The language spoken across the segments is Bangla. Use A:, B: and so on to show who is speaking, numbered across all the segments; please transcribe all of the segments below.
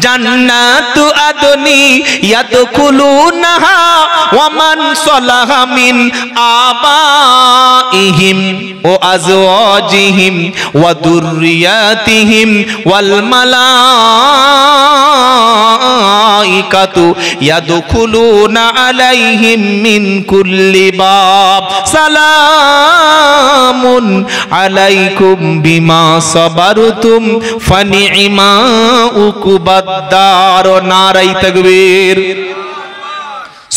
A: জান্নাতু আদনি ইয়াদখুলুনাহা ওয়া মান সালাহা মিন আবাইহিম ওয়া আজওয়াজিহিম ওয়া দুররিয়াতিহিম ওয়াল মালাইকাতু ইয়াদখুলুনা আলাইহিম মিন কুল্লি বাব সালামুন আলাইকুম বিমা সাবারতুম ফানি'মা উকুবাদ-দার। নারায়ে তাকবীর।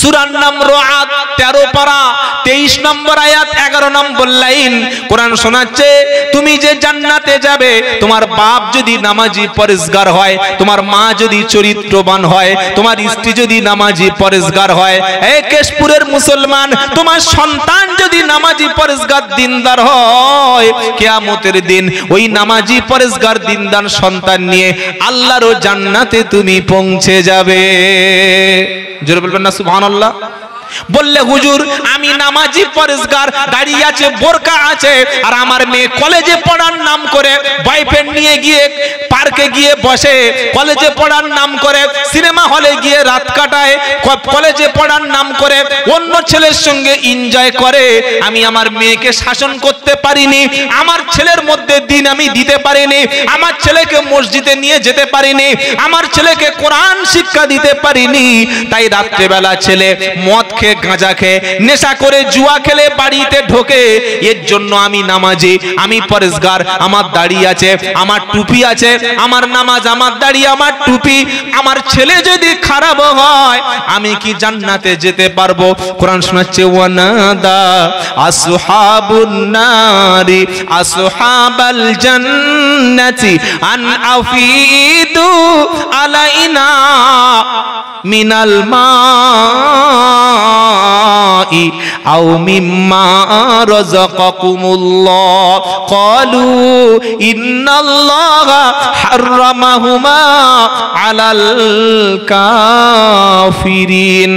A: সূরার নাম রা'দ 13 পারা 23 নম্বর আয়াত 11 নম্বর লাইন। কোরআন শোনাচ্ছে তুমি যে জান্নাতে যাবে, তোমার বাপ যদি নামাজি পরেজগার হয়, তোমার মা যদি চরিত্রবান হয়, তোমার স্ত্রী যদি নামাজি পরেজগার হয়, এই কেশপুরের মুসলমান তোমার সন্তান যদি নামাজি পরেজগার দিনদার হয়, কিয়ামতের দিন ওই নামাজি পরেজগার দিনদার সন্তান নিয়ে আল্লাহর জান্নাতে তুমি পৌঁছে যাবে। জোরে বলবেন না সুবহানাল্লাহ। বললে হুজুর আমি নামাজি পরেজগার, দাড়ি আছে, বোরকা আছে, আর আমার মেয়ে কলেজে পড়ার নাম করে বয়ফ্রেন্ড নিয়ে গিয়ে পার্কে গিয়ে বসে, কলেজে পড়ার নাম করে সিনেমা হলে গিয়ে রাত কাটায়, কলেজে পড়ার নাম করে অন্য ছেলের সঙ্গে এনজয় করে, আমি আমার মেয়েকে শাসন করতে পারিনি, আমার ছেলের মধ্যে দিন আমি দিতে পারিনি, আমার ছেলেকে মসজিদে নিয়ে যেতে পারিনি, আমার ছেলেকে কোরআন শিক্ষা দিতে পারিনি, তাই রাত্রেবেলা ছেলে মদ খেয়ে, গাঁজা খেয়ে, নেশা করে, জুয়া খেলে বাড়িতে ঢোকে, এর জন্য আমি নামাজি, আমি পরেজগার, আমার দাড়ি আছে, আমার টুপি আছে, আমার নামাজ, আমার দাড়ি, আমার টুপি, আমার ছেলে যদি খারাপ হয় আমি কি জান্নাতে যেতে পারবো? কোরআন শোনাচ্ছে ওয়ানাদা আসহাবুন নারি আসহাবাল জান্নাতি আন আফিদু আলাইনা মিনাল মাই আও মিম্মা রাযাকাকুমুল্লাহ ক্বালু ইন্নাল্লাহা হাররামাহুমা আলাল কাফিরিন।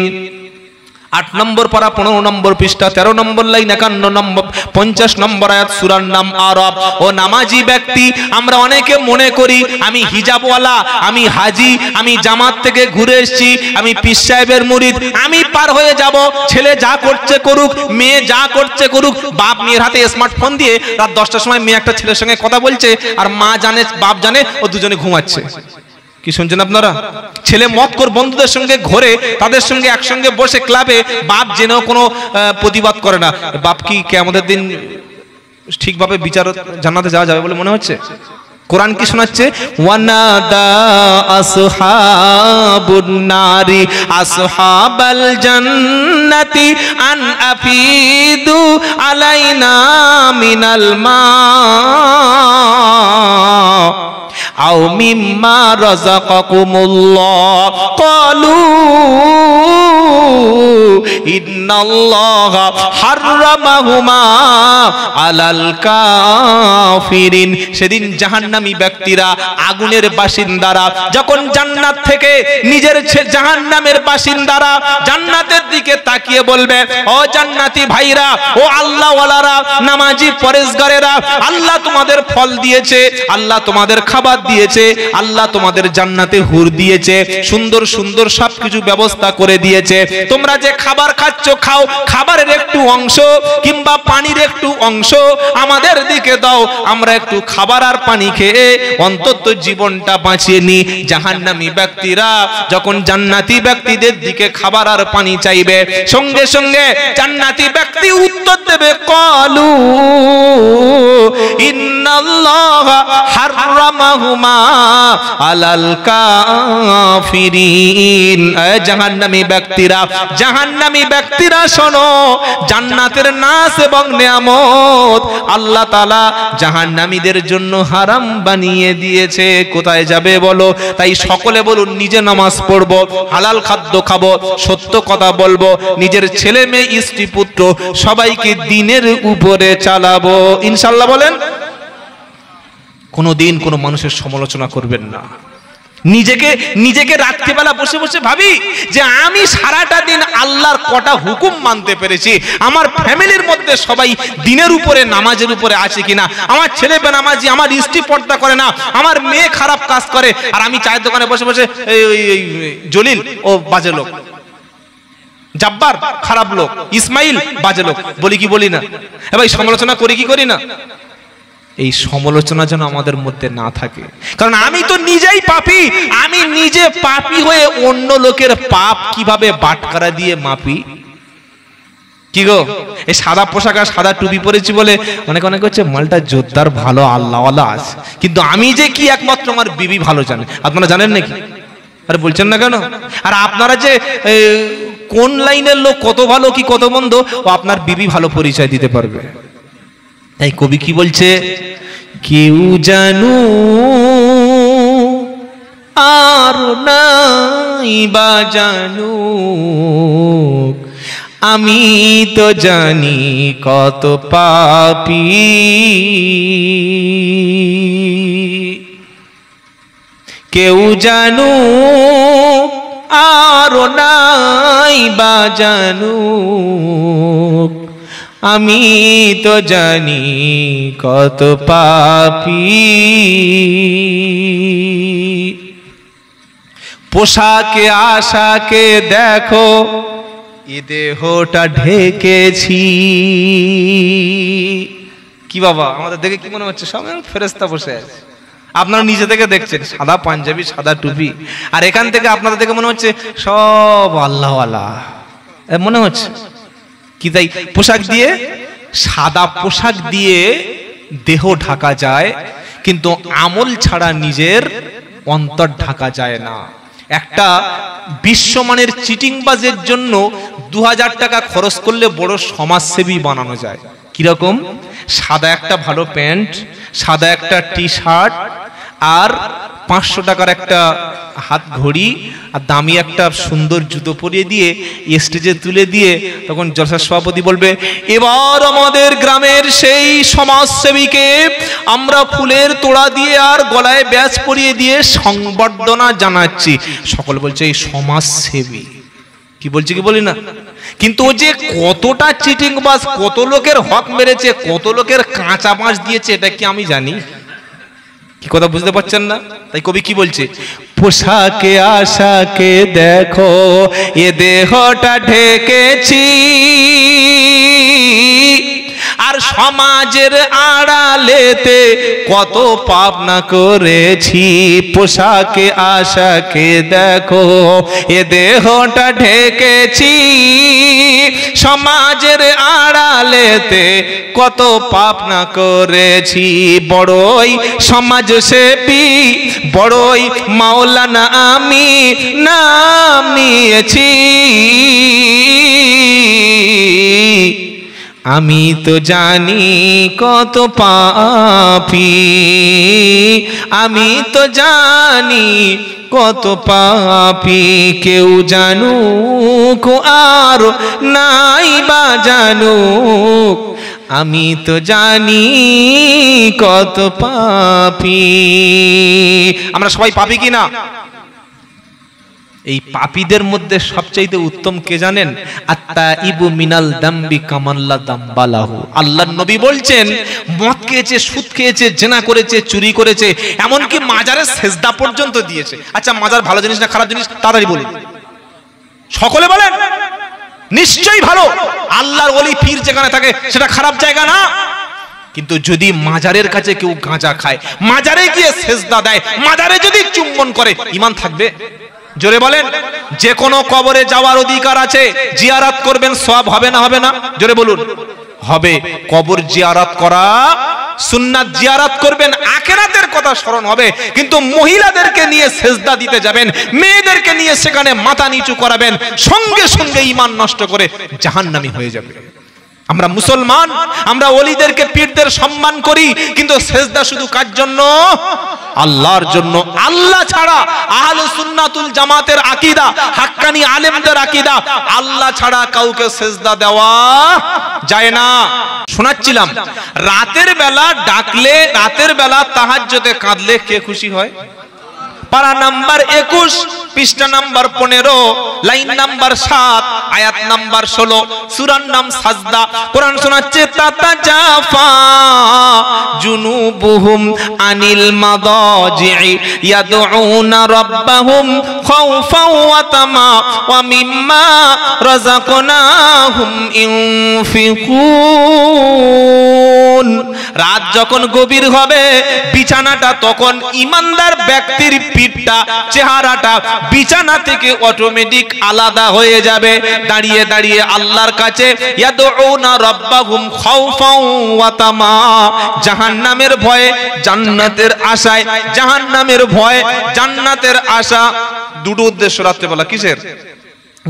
A: 8 নম্বর পারা 15 নম্বর পৃষ্ঠা 13 নম্বর লাইন 51 নম্বর 50 নম্বর আয়াত সূরার নাম আরাব। ও নামাজি ব্যক্তি, আমরা অনেকে মনে করি আমি হিজাবওয়ালা, আমি হাজি, আমি জামাত থেকে ঘুরে এসেছি, আমি পীর সাহেবের মুরিদ, আমি পার হয়ে যাব, ছেলে যা করছে করুক, মেয়ে যা করছে করুক। বাপ মেয়ের হাতে স্মার্টফোন দিয়ে রাত 10টার সময় মেয়ে একটা ছেলের সঙ্গে কথা বলছে, আর মা জানে, বাপ জানে, ও দুজনে ঘুমাচ্ছে। কি শুনছেন আপনারা? ছেলে মদখোর বন্ধুদের সঙ্গে ঘোরে, তাদের সঙ্গে একসঙ্গে বসে ক্লাবে, বাপ জেনেও কোনো প্রতিবাদ করে না। বাপ কি কিয়ামতের দিন ঠিকভাবে বিচার জান্নাতে যাওয়া যাবে বলে মনে হচ্ছে? কোরআন কি শোনাচ্ছে? ওয়ানাদা আসহাবুন নারি আসহাবাল জান্নাতি আন আফিদু আলাইনা মিনাল মা আও মিম্মা রাযাকাকুমুল্লাহ ক্বালু ইন্নাল্লাহা হাররামাহুমা আলাল কাফিরিন। সেদিন জাহান্নামী ব্যক্তিরা, আগুনের বাসিন্দারা যখন জান্নাত থেকে নিজের জাহান্নামের বাসিন্দারা জান্নাতের দিকে তাকিয়ে বলবে, ও জান্নাতি ভাইরা, ও আল্লাহওয়ালারা, নামাজি পরেজগারেরা, আল্লাহ তোমাদের ফল দিয়েছে, আল্লাহ তোমাদের খাবার দিয়েছে, আল্লাহ তোমাদের জান্নাতে হুর দিয়েছে, সুন্দর সুন্দর সবকিছু ব্যবস্থা করে দিয়েছে, তোমরা যে খাবার খাচ্ছ খাও, খাবারের একটু অংশ কিংবা পানির একটু অংশ আমাদের দিকে দাও, আমরা একটু খাবার আর পানি খেয়ে অন্তত জীবনটা বাঁচিয়ে নি। জাহান্নামী ব্যক্তিরা যখন জান্নাতি ব্যক্তিদের দিকে খাবার আর পানি চাইবে, সঙ্গে সঙ্গে জান্নাতি ব্যক্তি উত্তর দেবে, ক্বালু ইন্নাল্লাহা হাররামাহুমা আলাল কাফিরিন। জাহান্নামী ব্যক্তিরা, জাহান্নামী ব্যক্তিরা শোনো, জান্নাতের নাস এবং নিয়ামত আল্লাহ তাআলা জাহান্নামীদের জন্য হারাম বানিয়ে দিয়েছে। কোথায় যাবে বলো? তাই সকলে বলুন, নিজে নামাজ পড়বো, হালাল খাদ্য খাবো, সত্য কথা বলবো, নিজের ছেলে মেয়ে স্ত্রী পুত্র সবাইকে দ্বীনের উপরে চালাবো ইনশাআল্লাহ। বলেন, কোনোদিন কোনো মানুষের সমালোচনা করবেন না। নিজেকে রাত্রিবেলা বসে বসে ভাবি যে আমি সারাটা দিন আল্লাহর কটা হুকুম মানতে পেরেছি, আমার ফ্যামিলির মধ্যে সবাই দিনের উপরে নামাজের উপরে আছে কিনা, আমার ছেলে বেনামাজি, আমার স্ত্রী পর্দা করে না, আমার মেয়ে খারাপ কাজ করে, আর আমি চায়ের দোকানে বসে বসে জলিল ও বাজে লোক, জব্বার খারাপ লোক, ইসমাইল বাজে লোক বলি কি বলি না? ভাই সমালোচনা করি কি করি না? এই সমালোচনা যেন আমাদের মধ্যে না থাকে, কারণ আমি তো নিজেই পাপী। আমি নিজে পাপী হয়ে অন্য লোকের পাপ কিভাবে বাটখারা দিয়ে মাপি? কি গো, এই সাদা পোশাক আর সাদা টুপি পরেছি বলে অনেক হচ্ছে মালটা জোরদার ভালো আল্লাহওয়ালা আছে, কিন্তু আমি যে কি একমাত্র আমার বিবি ভালো জানে। আপনারা জানেন নাকি? আরে বলছেন না কেন? আর আপনারা যে কোন লাইনের লোক, কত ভালো কি কত মন্দ, ও আপনার বিবি ভালো পরিচয় দিতে পারবে। তাই কবি কি বলছে, কেউ জানু আর নাই বা জানু, আমি তো জানি কত পাপী। কেউ জানু আর নাই বা জানু, আমি তো জানি কত পাপী। পোশাকে আশাকে দেখো, এ দেহটা ঢেকেছি। কি বাবা, আমাদের দেখে কি মনে হচ্ছে সব ফেরেশতা বসে আছে? আপনারা নিজে থেকে দেখছেন সাদা পাঞ্জাবি সাদা টুপি, আর এখান থেকে আপনাদের দেখে মনে হচ্ছে সব আল্লাহওয়ালা মনে হচ্ছে। কি তাই পোশাক দিয়ে, সাদা পোশাক দিয়ে দেহ ঢাকা যায়, কিন্তু আমল ছাড়া নিজের অন্তর ঢাকা যায় না। একটা বিশ্বমানের চিটিংবাজের জন্য 2000 টাকা খরচ করলে বড় সমাজসেবী বানানো যায়। কিরকম? সাদা একটা ভালো প্যান্ট, সাদা একটা টি শার্ট, আর 500 টাকার একটা হাত ঘড়ি, আর দামি একটা সুন্দর জুতো পরিয়ে দিয়ে স্টেজে তুলে দিয়ে তখন জলসার সভাপতি বলবে, এবার আমাদের গ্রামের সেই সমাজসেবীকে আমরা ফুলের তোড়া দিয়ে আর গলায় ব্যাজ পরিয়ে দিয়ে সংবর্ধনা জানাচ্ছি। সকল বলছে এই সমাজসেবী। কি বলছে কি বলি না? কিন্তু ও যে কতটা চিটিংবাজ, কত লোকের হক মেরেছে, কত লোকের কাঁচা বাঁশ দিয়েছে, এটা কি আমি জানি? কি কথা বুঝতে পারছেন না? তাই কবি কি বলছে, পোশাকে আশাকে দেখো, এ দেহটা ঢেকেছি, আর সমাজের আড়ালেতে কত পাপ না করেছি। পোশাকে আশাকে দেখো, এ দেহটা ঢেকেছি, সমাজের আড়ালেতে কত পাপ না করেছি। বড়ই সমাজসেবী, বড়ই মাওলানা আমি নাম নিয়েছি। আমি তো জানি কত পাপী, আমি তো জানি কত পাপী। কেউ জানুক আর নাই বা জানুক, আমি তো জানি কত পাপী। আমরা সবাই পাপী কিনা? এই পাপীদের মধ্যে সবচাইতে উত্তম কে জানেন? আত্তাইবু মিনাল দামবি কামাল্লা দাম্বালাহু। আল্লাহর নবী বলছেন, মদ খেয়েছে, সুদ খেয়েছে, জেনা করেছে, চুরি করেছে, এমনকি মাজারে সেজদা পর্যন্ত দিয়েছে। আচ্ছা, মাজার ভালো জিনিস না খারাপ জিনিস? তাড়াতাড়ি বলুন, সকলে বলেন। নিশ্চয়ই ভালো। আল্লাহর ওলি পীর যেখানে থাকে সেটা খারাপ জায়গা না। কিন্তু যদি মাজারের কাছে কেউ গাঁজা খায়, মাজারে গিয়ে সেজদা দেয়, মাজারে যদি চুম্বন করে, ঈমান থাকবে? জোরে বলেন। যে কোনো কবরে যাওয়ার অধিকার আছে, জিয়ারত করবেন, সওয়াব হবে না হবে না? জোরে বলুন। হবে। কবর জিয়ারত করা সুন্নাত, জিয়ারত করবেন, আখিরাতের কথা স্মরণ হবে। কিন্তু মহিলাদেরকে নিয়ে সেজদা দিতে যাবেন, মেয়েদেরকে নিয়ে সেখানে মাথা নিচু করাবেন, সঙ্গে সঙ্গে ঈমান নষ্ট করে জাহান্নামী হয়ে যাবে। আমরা মুসলমান, আমরা ওলিদেরকে পীরদের সম্মান করি, কিন্তু সেজদা শুধু কার জন্য? আল্লাহর জন্য। আল্লাহ ছাড়া আহলুস সুন্নাতুল জামাতের আকীদা, হাক্কানি আলেমদের আকীদা, আল্লাহ ছাড়া কাউকে সেজদা দেওয়া যায় না। শোনাচ্ছিলাম, রাতের বেলা ডাকলে, রাতের বেলা তাহাজ্জুদে কাঁদলে কে খুশি হয়? পারা নাম্বার 21, পৃষ্ঠা নাম্বার 15, লাইন নাম্বার 7, আয়াত নাম্বার 16, সূরার নাম সাজদা। কোরআন শোনাচ্ছে তাতাজাফা জুনুবুহুম আনিল মাদাজি'i ইয়াদউনা রাব্বাহুম খাওফাও ওয়া তামা ওয়া মিম্মা রাযাকনাহুম ইউনফিকুন। রাত যখন গভীর হবে, বিছানাটা তখন ইমানদার ব্যক্তির পিঠটা, চেহারাটা বিছানা থেকে অটোমেটিক আলাদা হয়ে যাবে। দাঁড়িয়ে দাঁড়িয়ে আল্লাহর কাছে ইয়াদউনা রাব্বাহুম খাওফাও ওয়া তামা, জাহান্নামের ভয়ে জান্নাতের আশায়, জাহান্নামের ভয় জান্নাতের আশা। দুটো উদ্দেশ্য রাখতে বলা, কিসের?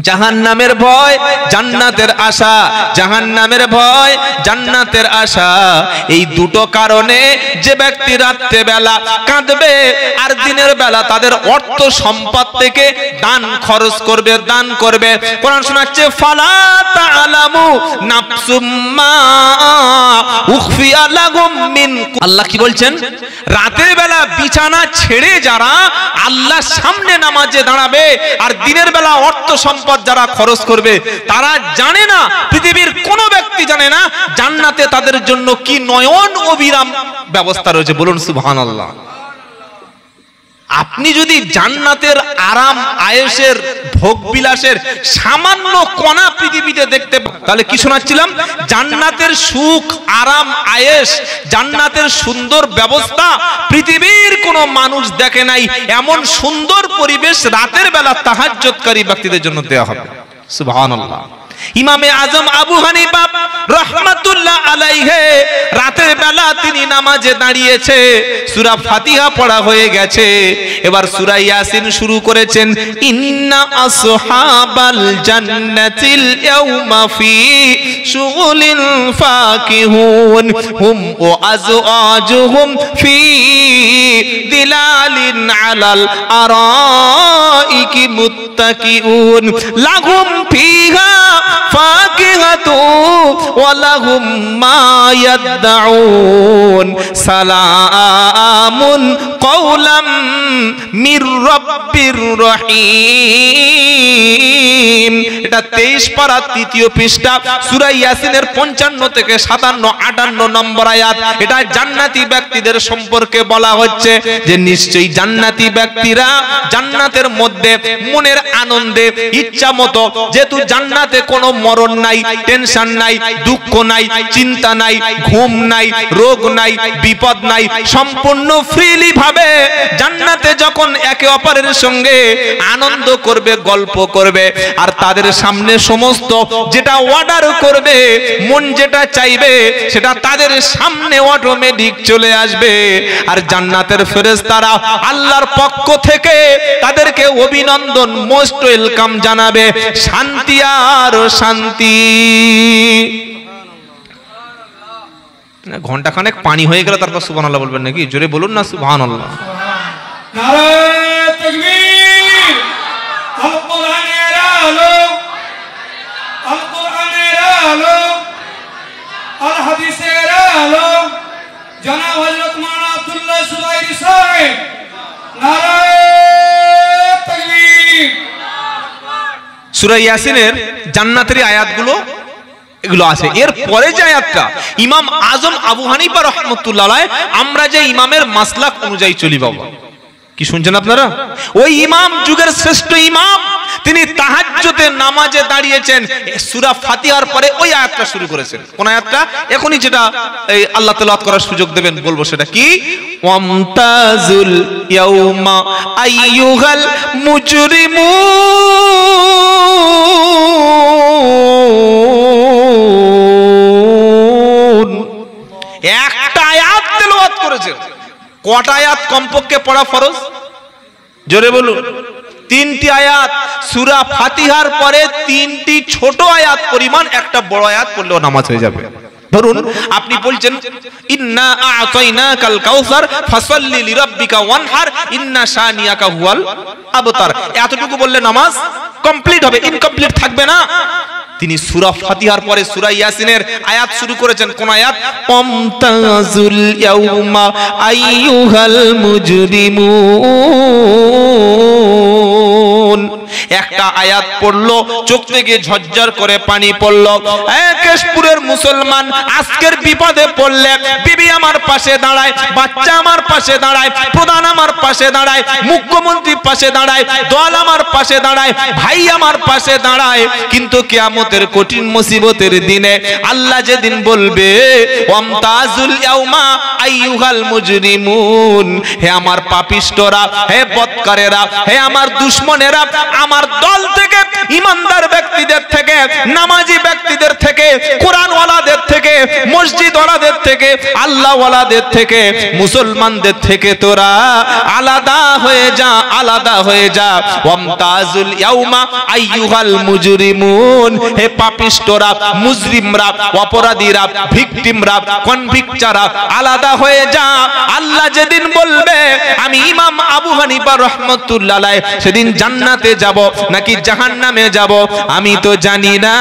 A: জাহান্নামের ভয় জান্নাতের আশা, জাহান্নামের ভয় জান্নাতের আশা। এই দুটো কারণে যে ব্যক্তি রাত্রে বেলা কাঁদবে আর দিনের বেলা তাদের অর্থ সম্পদ থেকে দান খরচ করবে, দান করবে। কোরআন শোনাচ্ছে ফালা তাআলামু নাফসুম মা উখফিয়া লাহুম মিন। আল্লাহ কি বলছেন? রাতের বেলা বিছানা ছেড়ে যারা আল্লাহর সামনে নামাজে দাঁড়াবে আর দিনের বেলা অর্থ সম্পদ যারা খরচ করবে, তারা জানে না, পৃথিবীর কোন ব্যক্তি জানে না জান্নাতে তাদের জন্য কি নয়ন অবিরাম ব্যবস্থা রয়েছে। বলুন সুবহানাল্লাহ। আপনি যদি জান্নাতের আরাম আয়েশের ভোগ বিলাসের সামান্য কণা পৃথিবীতে দেখতে পান, তাহলে কি শোনাচ্ছিলাম? জান্নাতের সুখ, আরাম, আয়েশ, জান্নাতের সুন্দর ব্যবস্থা পৃথিবীর কোনো মানুষ দেখে নাই। এমন সুন্দর পরিবেশ রাতের বেলা তাহাজ্জুদকারী ব্যক্তিদের জন্য দেওয়া হবে। সুবহানাল্লাহ। ইমামে আজম আবু হানিফা রাহমাতুল্লাহ আলাইহি রাতের বেলা তিনি নামাজে দাঁড়িয়েছে, সূরা ফাতিহা পড়া হয়ে গেছে, এবার সূরা ইয়াসিন শুরু করেছেন। ইন্না আসহাবাল জান্নাতিল ইয়াওমা ফি শুগুলিন ফাকিহুন হুম ওয়া আজওয়াজুহুম ফি দিলালিন আলাল আরাইকি মুত্তাকিউন লাহুম ফিহা ফাকিহাতু ওয়া লাহুম মা ইয়াদউন সালামুন কওলাম মির রাব্বির রহিম। এটা 23 পারা 3য় পৃষ্ঠা, সূরা ইয়াসিনের 55 থেকে 57, 58 নম্বর আয়াত। এটা জান্নাতি ব্যক্তিদের সম্পর্কে বলা হচ্ছে যে নিশ্চয়ই জান্নাতি ব্যক্তিরা জান্নাতের মধ্যে মনের আনন্দে ইচ্ছা মতো, যেহেতু জান্নাতে কোনো মরণ নাই, টেনশন নাই, দুঃখ নাই, চিন্তা নাই, ঘুম নাই, রোগ নাই, বিপদ নাই, সম্পূর্ণ ফ্রিলি ভাবে জান্নাতে যখন একে অপরের সঙ্গে আনন্দ করবে, গল্প করবে, আর তাদের সামনে সমস্ত যেটা অর্ডার করবে, মন যেটা চাইবে সেটা তাদের সামনে অটোমেটিক চলে আসবে। আর জান্নাতের ফেরেশতারা আল্লাহর পক্ষ থেকে তাদেরকে অভিনন্দন, মোস্ট ওয়েলকাম জানাবে, শান্তি আর শান্তি। ঘন্টা খানেক পানি হয়ে গেল, তারপর সুবহানাল্লাহ বলবেন নাকি? জোরে বলুন না সুবহানাল্লাহ।
B: নারে তাকবীর। আল কোরআনের আলো, আল কোরআনের আলো, আল হাদিসের আলো, জনাব হযরত মাওলানা আব্দুল্লাহ সুবাইরি সাহেব। নারে তাকবীর।
A: সূরা ইয়াসিনের জান্নাতের আয়াতগুলো এগুলো আছে। এর পরে যে আয়াতটা ইমাম আজম আবু হানিফা রাহমাতুল্লাহ আলাইহি, আমরা যে ইমামের মাসলাক অনুযায়ী চলি বাবা, কি শুনছেন আপনারা? ওই ইমাম যুগের শ্রেষ্ঠ ইমাম, তিনি তাহাজ্জুদের নামাজে দাঁড়িয়েছেন, সূরা ফাতিহার পরে ওই আয়াতটা শুরু করেছেন। কোন আয়াতটা? এখনি যেটা এই আল্লাহ তেলাওয়াত করার সুযোগ দেবেন বলবো, সেটা কি? ওয়ামতাজুল ইয়াউমা আইয়ুহাল মুজরিমুন। একটা আয়াত তেলাওয়াত করেছেন। কটা আয়াত কমপক্ষে পড়া ফরজ? জোরে বলুন। 3টি আয়াত। সূরা ফাতিহার পরে 3টি ছোট আয়াত পরিমাণ একটা বড় আয়াত পড়লেও নামাজ হয়ে যাবে। ধরুন আপনি বলছেন ইন্না আ'তাইনাকাল কাউসার ফাসাল্লি লিরাব্বিকা ওয়ানহার ইন্না শানিয়াকা হুয়াল আবতার, এতটুকু বললে নামাজ কমপ্লিট হবে, ইনকমপ্লিট থাকবে না। তিনি সূরা ফাতিহার পরে সূরা ইয়াসিনের আয়াত শুরু করেছেন। কোন আয়াত? আমতাজুল ইয়াউমা আইয়ুহাল মুজরিমুন। একটা আয়াত পড়লো, চোখ থেকে ঝরঝর করে পানি পড়লো। কেশপুরের মুসলমান আজকের বিপদে পড়লে বিবি আমার পাশে দাঁড়ায়, বাচ্চা আমার পাশে দাঁড়ায়, প্রধান আমার পাশে দাঁড়ায়, মুখ্যমন্ত্রী পাশে দাঁড়ায়, দল আমার পাশে দাঁড়ায়, ভাই আমার পাশে দাঁড়ায়। কিন্তু কিয়ামতের কঠিন মুসিবতের দিনে আল্লাহ যেদিন বলবে ওয়ামতাজুল ইয়াউমা আইয়ুহাল মুজরিমুন, হে আমার পাপিষ্টরা, হে বদকারেরা, হে আমার দুশমনেরা, আমার দল থেকে, ইমানদার ব্যক্তিদের থেকে, নামাজি ব্যক্তিদের থেকে, কোরআনওয়ালাদের থেকে, মসজিদওয়ালাদের থেকে, আল্লাহওয়ালাদের থেকে, মুসলমানদের থেকে তোরা আলাদা হয়ে যা, আলাদা হয়ে যা। ওয়ামতাজুল ইয়াউমা আইয়ুহাল মুজরিমুন, হে পাপিষ্টরা, মুজরিমরা, অপরাধীরা, ভিকটিমরা, কনভিক্টরা, আলাদা হয়ে যা। আল্লাহ যেদিন বলবে আমি ইমাম আবু হানিফা রাহমাতুল্লাহ আলাইহি সেদিন জান্নাতে যাব নাকি জাহান্নামে যাব আমি তো জানি না।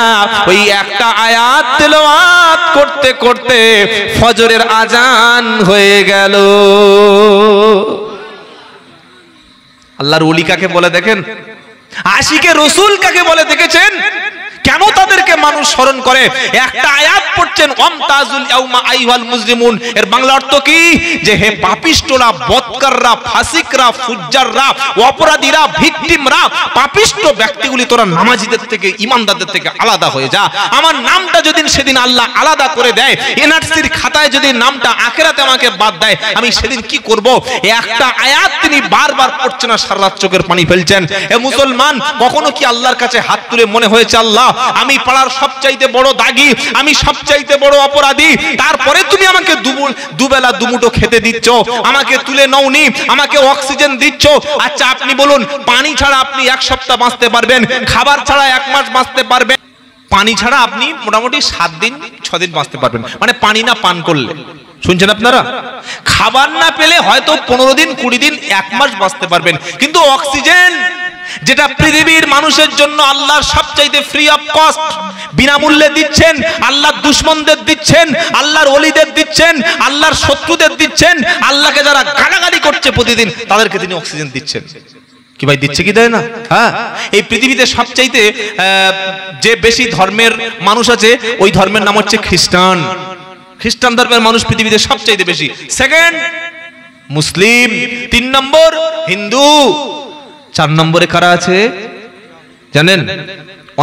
A: ওই একটা আয়াত তেলাওয়াত করতে করতে ফজরের আজান হয়ে গেল। আল্লাহর ওলি কাকে বলে দেখেন? আশিকে রসুল কাকে বলে দেখেছেন? কেন তাদেরকে মানুষ স্মরণ করে? একটা আয়াত পড়ছেন ওয়ামতাজুল ইয়াউমা আইয়ুহাল মুজরিমুন, এর বাংলা অর্থ কি? যে হে পাপিষ্টরা, বদকাররা, ফাসিকরা, ফুজ্জাররা, অপরাধীরা, ভিকটিমরা, পাপিষ্ট ব্যক্তিগুলি তোরা নামাজিদের থেকে, ইমানদারদের থেকে আলাদা হয়ে যা। আমার নামটা যদি সেদিন আল্লাহ আলাদা করে দেয়, এনআরসির খাতায় যদি নামটা আখিরাতে আমাকে বাদ দেয়, আমি সেদিন কি করব? একটা আয়াত তিনি বারবার পড়ছেন আর সারা রাত চোখের পানি ফেলছেন। হে মুসলমান, কখনো কি আল্লাহর কাছে হাত তুলে মনে হয়েছে আল্লাহ আমি পাড়ার সবচাইতে বড় দাগী, আমি সবচাইতে বড় অপরাধী, তারপরে তুমি আমাকে দুবেলা দুমুঠো খেতে দিচ্ছ, আমাকে তুলে নওনি, আমাকে অক্সিজেন দিচ্ছ? আচ্ছা আপনি বলুন, পানি ছাড়া আপনি এক সপ্তাহ বাঁচতে পারবেন, খাবার ছাড়া 1 মাস বাঁচতে পারবেন, পানি ছাড়া আপনি মোটামুটি 7 দিন 6 দিন বাঁচতে পারবেন, মানে পানি না পান করলে। শুনছেন আপনারা? খাবার না পেলে হয়তো 15 দিন 20 দিন 1 মাস বাঁচতে পারবেন, কিন্তু অক্সিজেন যেটা পৃথিবীর মানুষের জন্য আল্লাহর সবচাইতে ফ্রি অফ কস্ট, বিনামূল্যে দিচ্ছেন, আল্লাহর দুশমনদের দিচ্ছেন, আল্লাহর ওলিদের দিচ্ছেন, আল্লাহর শত্রুদের দিচ্ছেন, আল্লাহকে যারা গালাগালি করছে প্রতিদিন তাদেরকে তিনি অক্সিজেন দিচ্ছেন। কি ভাই দিচ্ছে কি দেয় না? হ্যাঁ, এই পৃথিবীতে সবচাইতে যে বেশি ধর্মের মানুষ আছে ওই ধর্মের নাম হচ্ছে খ্রিস্টান। খ্রিস্টান ধর্মের মানুষ পৃথিবীতে সবচাইতে বেশি। সেকেন্ড মুসলিম, 3 নম্বর হিন্দু, 4 নম্বরে কারা আছে জানেন?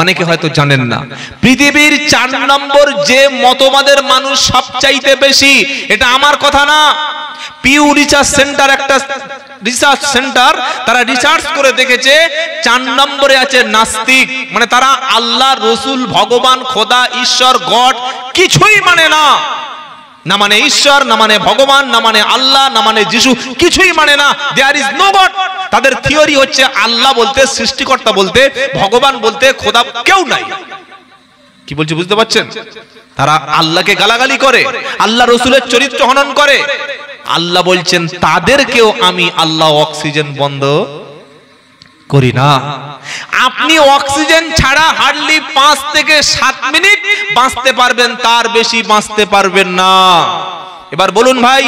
A: অনেকে হয়তো জানেন না। পৃথিবীর 4 নম্বর যে মতবাদের মানুষ সবচাইতে বেশি, এটা আমার কথা না, পিউ রিসার্চ সেন্টার, একটা রিসার্চ সেন্টার, তারা রিসার্চ করে দেখেছে 4 নম্বরে আছে নাস্তিক, মানে তারা আল্লাহ, রসুল, ভগবান, খোদা, ঈশ্বর, গড কিছুই মানে না, না মানে ঈশ্বর, না মানে ভগবান, না মানে আল্লাহ, না মানে যিশু, কিছুই মানে না। There is no God. তাদের থিওরি হচ্ছে আল্লাহ বলতে, সৃষ্টিকর্তা বলতে, ভগবান বলতে, খোদা কেউ নাই। কি বলছে বুঝতে পারছেন? তারা আল্লাহকে গালাগালি করে, আল্লাহ রসুলের চরিত্র হনন করে। আল্লাহ বলছেন তাদেরকেও আমি আল্লাহ অক্সিজেন বন্ধ করি না। আপনি অক্সিজেন ছাড়া হার্ডলি 5 থেকে 7 মিনিট বাঁচতে পারবেন, তার বেশি বাঁচতে পারবেন না। এবার বলুন ভাই,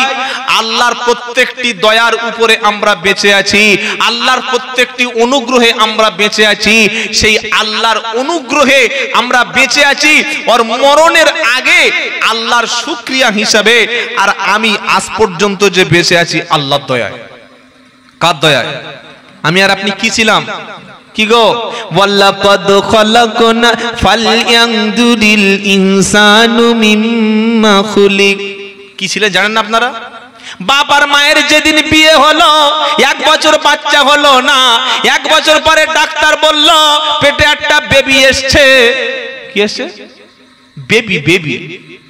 A: আল্লাহর প্রত্যেকটি দয়ার উপরে আমরা বেঁচে আছি, আল্লাহর প্রত্যেকটি অনুগ্রহে আমরা বেঁচে আছি, সেই আল্লাহর অনুগ্রহে আমরা বেঁচে আছি। ওর মরণের আগে আল্লাহর শুকরিয়া হিসাবে, আর আমি আজ পর্যন্ত যে বেঁচে আছি আল্লাহর দয়ায়। কার দয়ায়? আমি আর আপনি কি ছিলাম? কি গো? ওয়াল্লাকাদ খালাকনা ফালয়ানদুরিল ইনসানু মিম্মা খুলিক। কি ছিলেন জানেন না আপনারা? বাবার মায়ের যেদিন বিয়ে হলো, 1 বছর বাচ্চা হলো না, 1 বছর পরে ডাক্তার বলল পেটে একটা বেবি এসছে। কি এসছে? বেবি।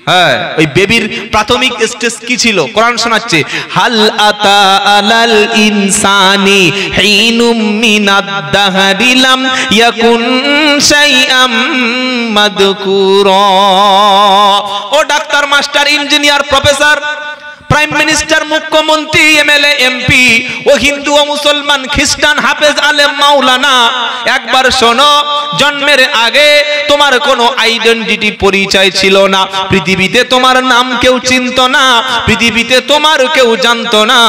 A: হ্যাঁ, ওই বেবির প্রাথমিক স্টেজ কি ছিল? কোরআন শোনাচ্ছে, হাল আতা আলাল ইনসানি হিনুম মিনাদ দাহরি লাম ইয়াকুন শাইআম মাযকুরা। ও doctor, master, engineer, professor, prime minister, মুখ্যমন্ত্রী, এমএলএ, এমপি, ও হিন্দু ও মুসলমান, খ্রিস্টান, হাফেজ, আলেম, মাওলানা, একবার শোনো, জন্মের আগে তোমার কোনো আইডেন্টিটি, পরিচয় ছিল না। পৃথিবীতে তোমার নাম কেউ চিনত না, পৃথিবীতে তোমার কেউ জানতো না।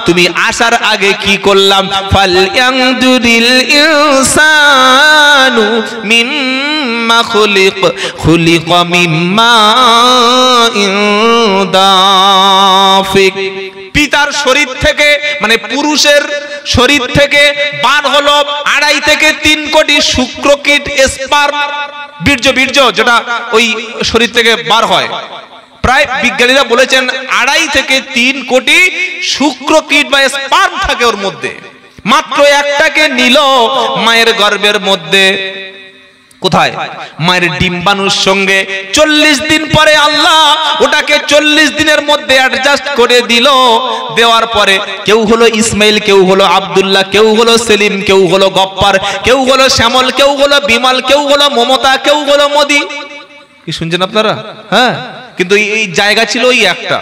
A: তুমি আসার আগে কি করলাম? ফালয়ানজুরিল ইনসানু মিম্মা খুলিক, খুলিকা মিম্মা দাফিক। পিতার শরীর থেকে, মানে পুরুষের শরীর থেকে বার হলো 2.5 থেকে 3 কোটি শুক্রকীট, স্পার্ম, বীর্য, যেটা ওই শরীর থেকে বার হয়। প্রায় বিজ্ঞানীরা বলেছেন 2.5 থেকে 3 কোটি শুক্রকীট বা স্পার্ম থাকে ওর মধ্যে। মাত্র একটাকে নিল মায়ের গর্ভের মধ্যে। কোথায়? মায়ের ডিম্বাণুর সঙ্গে। 40 দিন পরে আল্লাহ ওটাকে 40 দিনের মধ্যে অ্যাডজাস্ট করে দিল। দেওয়ার পরে কেউ হলো ইসমাইল, কেউ হলো আব্দুল্লাহ, কেউ হলো সেলিম, কেউ হলো গপ্পার, কেউ হলো শ্যামল, কেউ হলো বিমল, কেউ হলো মমতা, কেউ হলো মোদি। কি শুনছেন আপনারা? হ্যাঁ, কিন্তু এই জায়গা ছিল ওই একটা,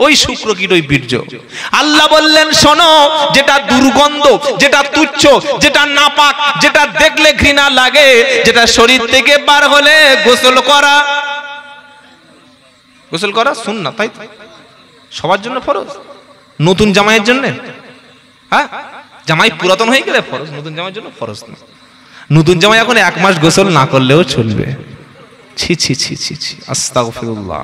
A: ওই শুক্রকীট, ওই বীর্য। আল্লাহ বললেন, শোনো, যেটা দুর্গন্ধ, যেটা তুচ্ছ, যেটা নাপাক, যেটা দেখলে ঘৃণা লাগে, যেটা শরীর থেকে বার হলে গোসল করা সুন্নাত, তাই সবার জন্য ফরজ, নতুন জামাইয়ের জন্য। হ্যাঁ, জামাই পুরাতন হয়ে গেলে ফরজ, নতুন জামাইয়ের জন্য ফরজ না। নতুন জামাই এখন 1 মাস গোসল না করলেও চলবে। ছি ছি ছি ছি ছি, আস্তাগফিরুল্লাহ।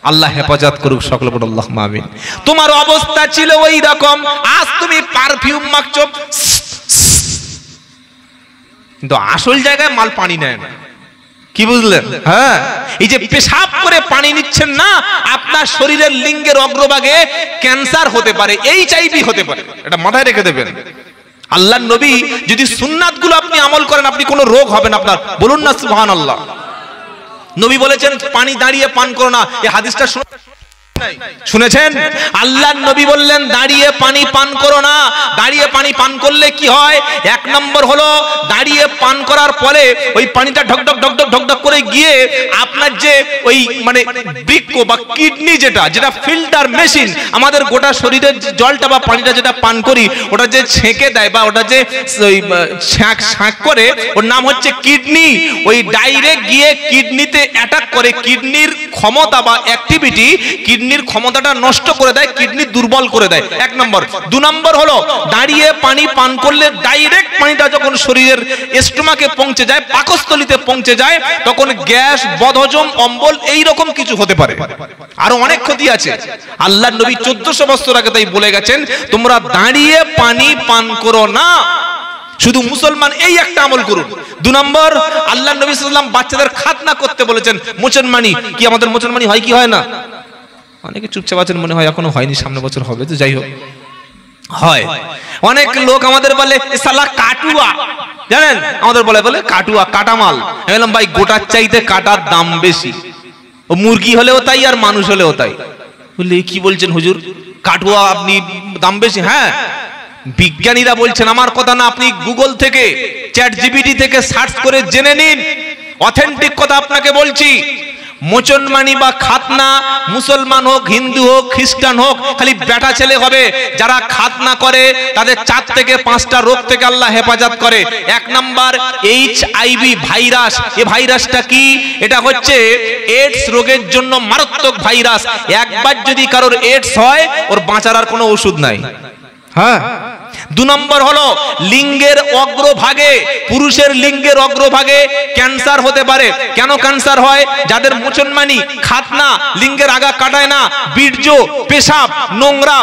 A: আল্লাহ হেফাজত করুক, সকলে বলুন আল্লাহুম্মা আমিন। তোমার অবস্থা ছিল ওই রকম। আজ তুমি পারফিউম মাখছো, কিন্তু আসল জায়গায় মাল পানি নেয় না। কি বুঝলেন? হ্যাঁ, এই যে পেশাব করে পানি নিচ্ছেন না, আপনার শরীরের লিঙ্গের অগ্রভাগে ক্যান্সার হতে পারে, এইচআইভি হতে পারে, এটা মাথায় রেখে দেবেন। আল্লাহর নবী যদি সুন্নাতগুলো আপনি আমল করেন, আপনি কোনো রোগ হবে না আপনার। বলুন না সুবহানাল্লাহ। নবী বলেছেন পানি দাঁড়িয়ে পান করো না, এই হাদিসটা শুনেছেন? আল্লাহর নবী বললেন দাঁড়িয়ে পানি পান করো না। দাঁড়িয়ে পানি পান করলে কি হয়? 1 নম্বর হলো, দাঁড়িয়ে পান করার পরে ওই পানিটা ঢকঢক ঢকঢক ঢকঢক করে গিয়ে আপনার যে ওই মানে বৃক্ক বা কিডনি, যেটা ফিল্টার মেশিন, আমাদের গোটা শরীরের জলটা বা পানিটা যেটা পান করি, ওটা যে ছেঁকে দেয় বা ওটা যে ছাঁক করে, ওর নাম হচ্ছে কিডনি। ওই ডাইরেক্ট গিয়ে কিডনিতে অ্যাটাক করে, কিডনির ক্ষমতা বা অ্যাক্টিভিটি, কিডনির ক্ষমতাটা নষ্ট করে দেয়, কিডনি দুর্বল করে দেয়। 1 নম্বর। 2 নম্বর হলো, দাঁড়িয়ে পানি পান করলে ডাইরেক্ট পানিটা যখন শরীরের স্টোমাকে পৌঁছে যায়, পাকস্থলীতে পৌঁছে যায়, তখন গ্যাস, বদহজম, অম্বল, এই রকম কিছু হতে পারে। আরো অনেক ক্ষতি আছে। আল্লাহর নবী 1400 বছর আগে তাই বলে গেছেন, তোমরা দাঁড়িয়ে পানি পান করো না। শুধু মুসলমান এই একটা আমল করুন। 2 নম্বর, আল্লাহর নবী সাল্লাল্লাহু আলাইহি ওয়াসাল্লাম বাচ্চাদের খাতনা করতে বলেছেন। মুসলমানি কি আমাদের মুসলমানি হয় কি হয় না? অনেকে চুপচাপ আছেন, মনে হয় এখনো হয়নি, সামনে বছর হবে। তো যাই হোক, হয়। অনেক লোক আমাদের বলে সালা কাটুয়া, জানেন আমাদের বলে কাটুয়া, কাটামাল। আমি বললাম ভাই, গোটার চাইতে কাটার দাম বেশি। ও মুরগি হলেও তাই, আর মানুষ হলেও তাই। বললে কি বলছেন হুজুর, কাটুয়া আপনি দাম বেশি? হ্যাঁ, বিজ্ঞানীরা বলছেন, আমার কথা না, আপনি গুগল থেকে, চ্যাট জিপিটি থেকে সার্চ করে জেনে নিন। অথেন্টিক কথা আপনাকে বলছি। মোচনমানি বা খাতনা, মুসলমান হোক, হিন্দু হোক, খ্রিস্টান হোক, খালি বেটা ছেলে হবে। যারা খাতনা করে তাদের 4 থেকে 5টা রোগ থেকে আল্লাহ হেফাজত করে। 1 নাম্বার HIV ভাইরাস। এই ভাইরাসটা কি? এটা হচ্ছে এইডস রোগের জন্য মারাত্মক ভাইরাস। একবার যদি কারোর এইডস হয়, ওর বাঁচার আর কোনো ওষুধ নাই। হ্যাঁ। 2 নম্বর হলো, লিঙ্গের অগ্রভাগে, পুরুষের লিঙ্গের অগ্রভাগে ক্যান্সার হতে পারে। কেন ক্যান্সার হয়? যাদের মুসলমানি, খাতনা, লিঙ্গের আগা কাটায় না, বীর্য, পেশাব, নোংরা,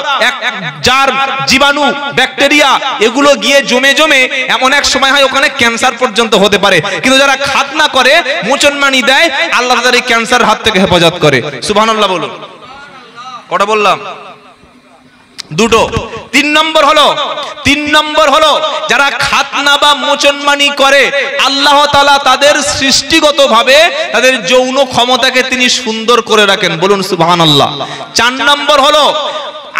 A: জার্ম, জীবাণু, ব্যাকটেরিয়া, এগুলো গিয়ে জমে জমে এমন এক সময় হয় ওখানে ক্যান্সার পর্যন্ত হতে পারে। কিন্তু যারা খাতনা করে, মুসলমানি দেয়, আল্লাহ তাদের এই ক্যান্সার হাত থেকে হেফাজত করে। সুবহানাল্লাহ বলুন। কটা বললাম? দুটো। তিন নম্বর হলো যারা খাতনা বা মোচনমানি করে আল্লাহ তাআলা তাদের সৃষ্টিগতভাবে তাদের যৌন ক্ষমতাকে তিনি সুন্দর করে রাখেন, বলুন সুবহানাল্লাহ। 4 নম্বর হলো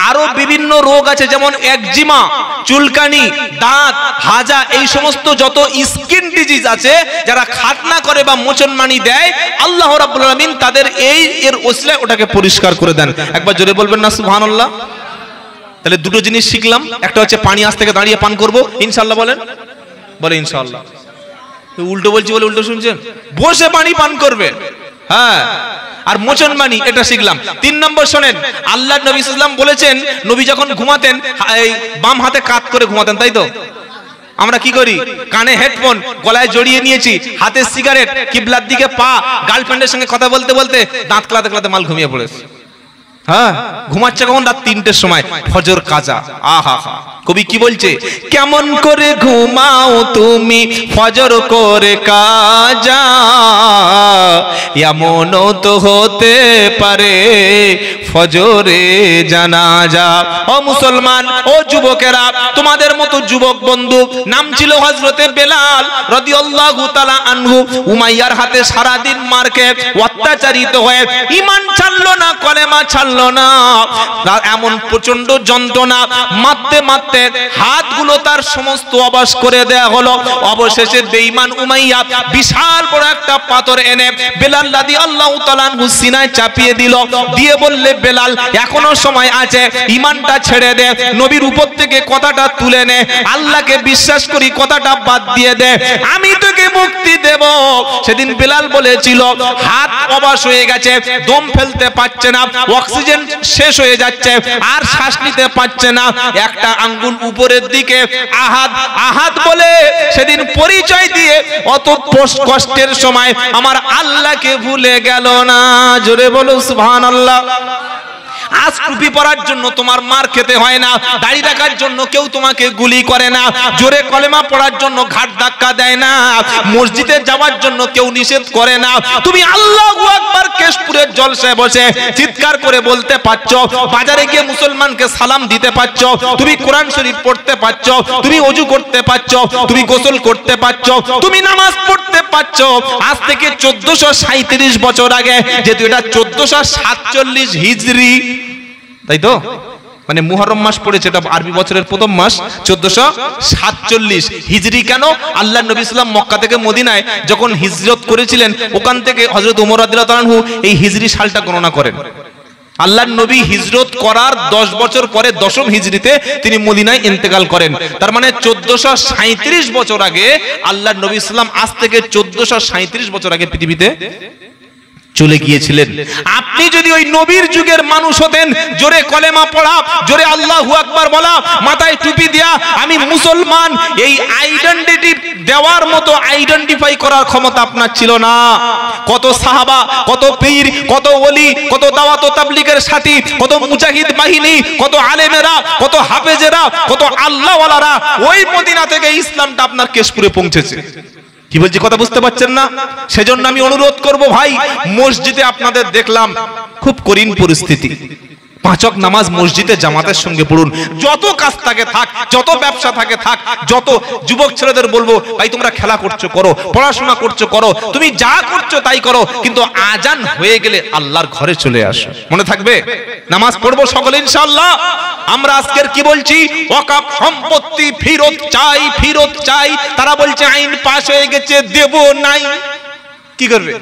A: আরো বিভিন্ন রোগ আছে, যেমন একজিমা, চুলকানি, দাঁত, হাজা, এই সমস্ত যত স্কিন ডিজিজ আছে যারা খাতনা করে বা মোচনমানি দেয় আল্লাহ রাব্বুল আলামিন তাদের এর ওসিলায় ওটাকে পরিষ্কার করে দেন। একবার জোরে বলবেন না সুবহানাল্লাহ। তাহলে দুটো জিনিস শিখলাম, একটা হচ্ছে পানি আজ থেকে দাঁড়িয়ে পান করব ইনশাআল্লাহ, বলে ইনশাআল্লাহ। উল্টো বলছি বলে উল্টো শুনছেন, বসে পানি পান করবে। হ্যাঁ, আর মোচনমানি এটা শিখলাম। 3 নম্বর শোনেন, আল্লাহর নবী সাল্লাল্লাহু আলাইহি ওয়াসাল্লাম বলেছেন নবী যখন ঘুমাতেন এই বাম হাতে কাত করে ঘুমাতেন, তাই তো? আমরা কি করি? কানে হেডফোন, গলায় জড়িয়ে নিয়েছি, হাতে সিগারেট, কিবলার দিকে পা, গার্লফ্রেন্ডের সঙ্গে কথা বলতে বলতে দাঁত ক্লাতে ক্লাতে মাল ঘুমিয়ে পড়েছে। হ্যাঁ, ঘুমাচ্ছে কখন? রাত 3টের সময়, ফজর কাজা। আহা হা, কবি কি বলছে? কেমন করে ঘুমাও তুমি ফজর করে কাজা, এমনও তো হতে পারে ফজরে জানাজা। ও মুসলমান, ও যুবকেরা, তোমাদের মতো যুবক বন্ধু, নাম ছিল হযরতে বেলাল রাদিয়াল্লাহু তাআলা আনহু, উমাইয়ার হাতে সারা দিন মার খেয়ে অত্যাচারিত হয়ে ঈমান ছাড়লো না, কলেমা ছাড়লো না। এমন প্রচন্ড যন্ত্রণা, মারতে মারতে হাতগুলো তার সমস্ত অবশ করে দেয়া হলো। অবশেষে বেঈমান উমাইয়া বিশাল বড় একটা পাথর এনে বেলাল রাদিয়াল্লাহু তাআলা আনহু সিনায় চাপিয়ে দিল, দিয়ে বললে, বেলাল এখনো সময় আছে, ঈমানটা ছেড়ে দে, নবীর উপর থেকে কথাটা তুলে নে, আল্লাহকে বিশ্বাস করি কথাটা বাদ দিয়ে দে, আমি তোকে মুক্তি দেব। সেদিন বেলাল বলেছিল হাত অবশ হয়ে গেছে, দম ফেলতে পারছে না, অক্সিজেন শেষ হয়ে যাচ্ছে, আর শ্বাস নিতে পারছে না, একটা আঙ্গুল উপরের দিকে আহাদ আহাদ বলে সেদিন পরিচয় দিয়ে অত কষ্টের সময় আমার আল্লাহকে ভুলে গেল না। জোরে বলো সুবহানাল্লাহ। আজ টুপি পরার জন্য তোমার মার খেতে হয় না, দাড়ি রাখার জন্য কেউ তোমাকে গুলি করে না, জোরে কলেমা পড়ার জন্য ঘাট ধাক্কা দেয় না, মসজিদে যাওয়ার জন্য কেউ নিষেধ করে না, তুমি আল্লাহু আকবার কেশপুরের জলসায় বসে চিৎকার করে বলতে পারছো, বাজারে গিয়ে মুসলমানকে সালাম দিতে পারছো, তুমি কোরআন শরীফ পড়তে পারছো, তুমি ওযু করতে পারছো, তুমি গোসল করতে পারছো, তুমি নামাজ পড়তে পারছো। আজ থেকে 1437 বছর আগে, যেহেতু এটা 1447 হিজরি, তাই তো? মানে মুহররম মাস পড়েছে, এটা আরবি বছরের প্রথম মাস, 1447 হিজরি। কেন? আল্লাহর নবী সাল্লাল্লাহু আলাইহি ওয়াসাল্লাম মক্কা থেকে মদিনায় যখন হিজরত করেছিলেন, ওখান থেকে হযরত ওমর রাদিয়াল্লাহু তাআলা আনহু এই হিজরি সালটা গণনা করেন। আল্লাহর নবী হিজরত করার 10 বছর পরে 10ম হিজরিতে তিনি মদিনায় ইন্তেকাল করেন। তার মানে 1437 বছর আগে আল্লাহর নবী সাল্লাল্লাহু আলাইহি ওয়াসাল্লাম আজ থেকে 1437 বছর আগে পৃথিবীতে চলে গিয়েছিলেন। আপনি যদি ওই নবীর যুগের মানুষ হতেন, জোরে কলেমা পড়া, জোরে আল্লাহু আকবার বলা, মাথায় টুপি দেয়া, আমি মুসলমান, এই আইডেন্টিটি দেওয়ার মতো আইডেন্টিফাই করার ক্ষমতা আপনার ছিল না। কত সাহাবা, কত পীর, কত ওলি, কত দাওয়াত ও তাবলীগের সাথী, কত মুজাহিদ বাহিনী, কত আলেমেরা, কত হাফেজেরা, কত আল্লাহওয়ালারা ওই মদিনা থেকে ইসলামটা আপনার কেশপুরে পৌঁছেছে। কি বলছি কথা বুঝতে পারছেন না? সেজন্য আমি অনুরোধ করব ভাই, মসজিদে আপনাদের দেখলাম খুব কঠিন পরিস্থিতি, 5 ওয়াক্ত নামাজ মসজিদে জামাতের সঙ্গে পড়ুন। যত কাজ থাকে থাক, যত ব্যবসা থাকে থাক, যত যুবক ছেলেদের বলবো ভাই তোমরা খেলা করছো করো, পড়াশোনা করছো করো, তুমি যা করছো তাই করো, কিন্তু আজান হয়ে গেলে আল্লাহর ঘরে চলে আসো। মনে থাকবে? নামাজ পড়বো সকলে ইনশাআল্লাহ। আমরা আজকের কি বলছি? ওয়াকফ সম্পত্তি ফেরত চাই, ফেরত চাই। তারা বলছে আইন পাস হয়ে গেছে, দেব নাই। কি করবে?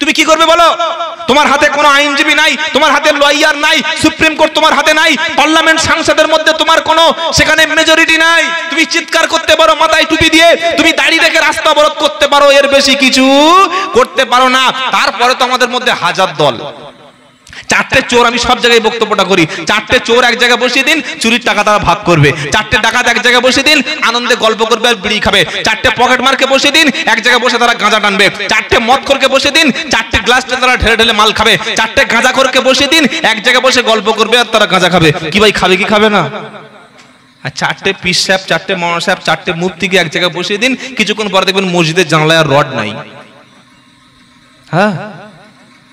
A: তুমি কি করবে বলো? তোমার হাতে কোনো আইনজীবী নাই, তোমার হাতে লয়ার নাই, সুপ্রিম কোর্ট তোমার হাতে নাই, পার্লামেন্ট সংসদের মধ্যে তোমার কোনো সেখানে মেজরিটি নাই। তুমি চিৎকার করতে পারো মাথায় টুপি দিয়ে, তুমি দাড়ি রেখে রাস্তা অবরোধ করতে পারো, এর বেশি কিছু করতে পারো না। তারপরে তো আমাদের মধ্যে হাজার দল। 4টে চোর, আমি সব জায়গায় বক্তব্যটা করি, 4টে চোর এক জায়গায় বসিয়ে দিন, চুরির টাকা তারা ভাগ করবে। 4টে ডাকাত এক জায়গায় বসিয়ে দিন, আনন্দে গল্প করবে আর বিড়ি খাবে। 4টে পকেট মারকে বসিয়ে দিন, এক জায়গায় বসে তারা গাঁজা টানবে। 4টে মদখোরকে বসিয়ে দিন, 4টে গ্লাসে তারা ঢেলে ঢেলে মাল খাবে। 4টে গাঁজাখোরকে বসিয়ে দিন, এক জায়গায় বসে গল্প করবে আর তারা গাঁজা খাবে। কি ভাই, খাবে কি খাবে না? আর 4টে পীর সাহেব, 4টে মাওলানা সাহেব, 4টে মুফতিকে এক জায়গায় বসিয়ে দিন, কিছুক্ষণ পরে দেখবেন মসজিদের জানালায় আর রড নাই। হ্যাঁ,